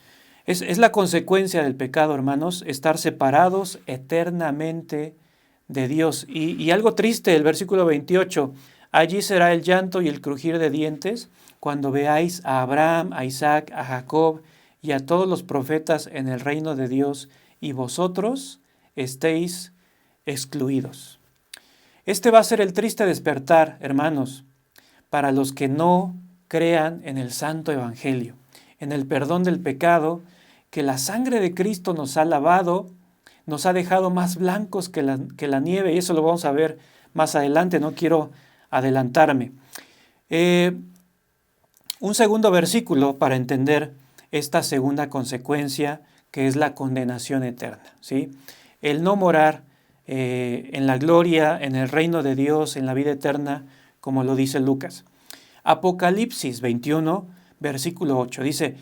Es la consecuencia del pecado, hermanos, estar separados eternamente de Dios. Y algo triste, el versículo 28, allí será el llanto y el crujir de dientes cuando veáis a Abraham, a Isaac, a Jacob y a todos los profetas en el reino de Dios y vosotros estéis excluidos. Este va a ser el triste despertar, hermanos, para los que no crean en el santo evangelio, en el perdón del pecado, que la sangre de Cristo nos ha lavado, nos ha dejado más blancos que la nieve, y eso lo vamos a ver más adelante, no quiero adelantarme. Un segundo versículo para entender esta segunda consecuencia, que es la condenación eterna, ¿sí? El no morar en la gloria, en el reino de Dios, en la vida eterna, como lo dice Lucas. Apocalipsis 21, versículo 8, dice,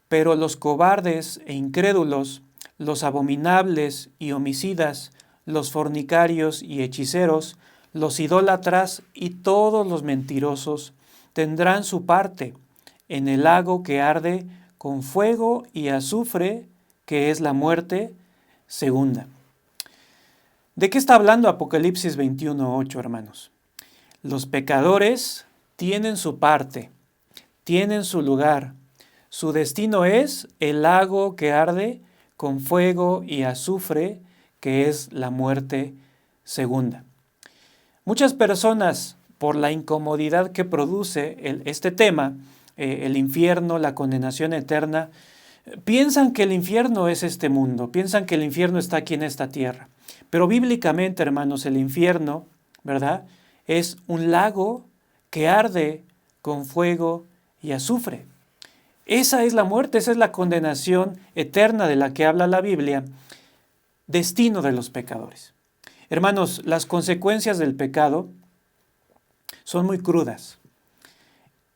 pero los cobardes e incrédulos, los abominables y homicidas, los fornicarios y hechiceros, los idólatras y todos los mentirosos tendrán su parte en el lago que arde con fuego y azufre, que es la muerte segunda. ¿De qué está hablando Apocalipsis 21:8, hermanos? Los pecadores tienen su parte, tienen su lugar. Su destino es el lago que arde con fuego y azufre, que es la muerte segunda. Muchas personas, por la incomodidad que produce este tema, el infierno, la condenación eterna, piensan que el infierno es este mundo, piensan que el infierno está aquí en esta tierra. Pero bíblicamente, hermanos, el infierno, ¿verdad?, es un lago que arde con fuego y azufre. Esa es la muerte, esa es la condenación eterna de la que habla la Biblia, destino de los pecadores. Hermanos, las consecuencias del pecado son muy crudas,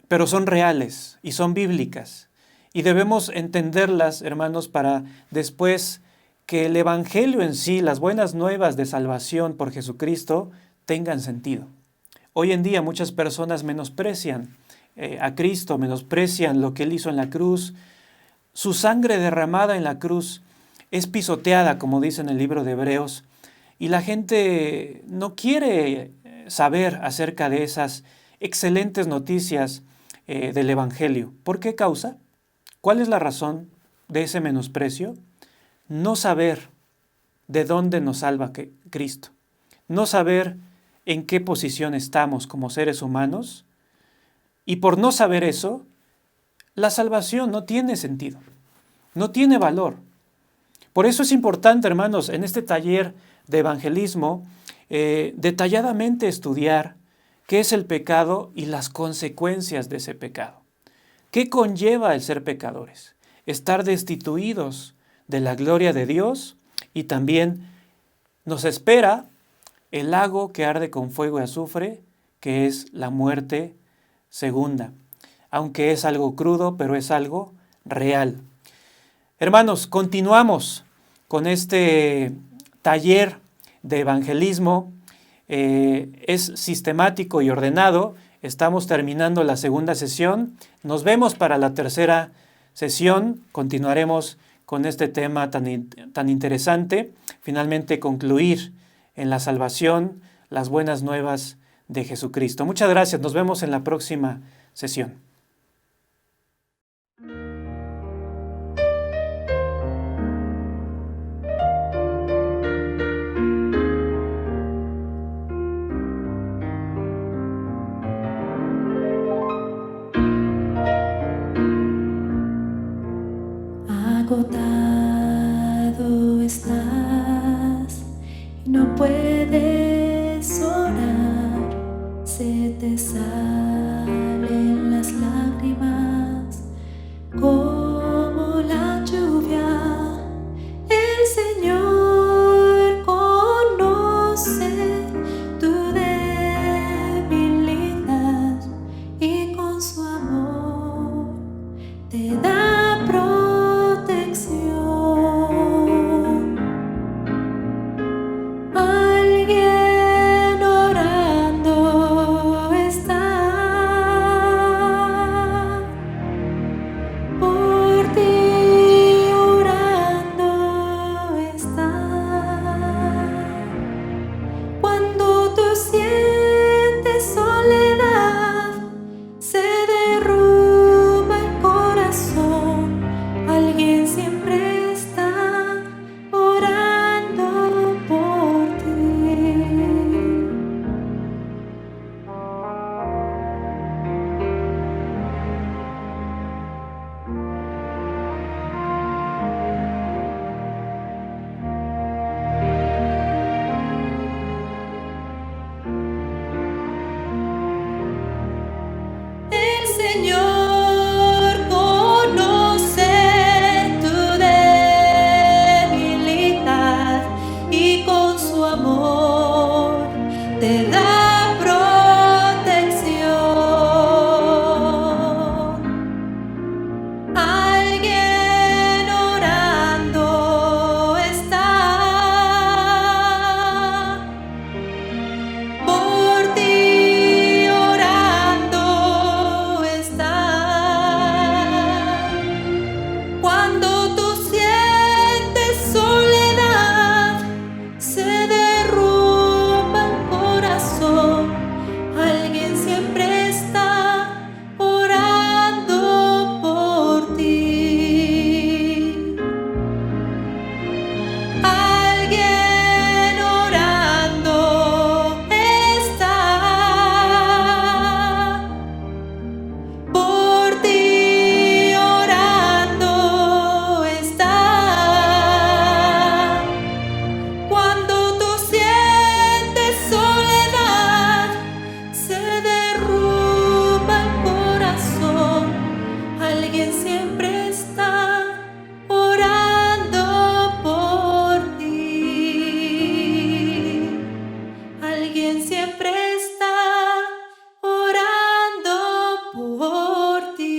pero son reales y son bíblicas. Y debemos entenderlas, hermanos, para después que el Evangelio en sí, las buenas nuevas de salvación por Jesucristo, tengan sentido. Hoy en día muchas personas menosprecian a Cristo, menosprecian lo que Él hizo en la cruz. Su sangre derramada en la cruz es pisoteada, como dice en el libro de Hebreos, y la gente no quiere saber acerca de esas excelentes noticias del Evangelio. ¿Por qué causa? ¿Cuál es la razón de ese menosprecio? No saber de dónde nos salva Cristo, no saber en qué posición estamos como seres humanos, y por no saber eso, la salvación no tiene sentido, no tiene valor. Por eso es importante, hermanos, en este taller de evangelismo, detalladamente estudiar qué es el pecado y las consecuencias de ese pecado. ¿Qué conlleva el ser pecadores? Estar destituidos de la gloria de Dios, y también nos espera el lago que arde con fuego y azufre, que es la muerte segunda. Aunque es algo crudo, pero es algo real. Hermanos, continuamos con este taller de evangelismo. Es sistemático y ordenado. Estamos terminando la segunda sesión. Nos vemos para la tercera sesión. Continuaremos con este tema tan interesante. Finalmente concluir en la salvación, las buenas nuevas de Jesucristo. Muchas gracias. Nos vemos en la próxima sesión. Agotado me salen las lágrimas como la lluvia. El Señor conoce tu debilidad y con su amor te da protección. Alguien orando está por ti, orando está. Cuando tú sientes soledad, se derrumba el corazón. Alguien siempre está orando por ti. El Señor conoce tu debilidad y con su amor te da protección. Alguien orando está por ti, orando está. Cuando tú sientes soledad, se derrumba el corazón. Alguien siempre está orando por ti. Alguien orando está por ti, orando está. Cuando tú sientes soledad, se derrumba el corazón. Alguien siempre está orando por ti. Alguien siempre está orando por ti.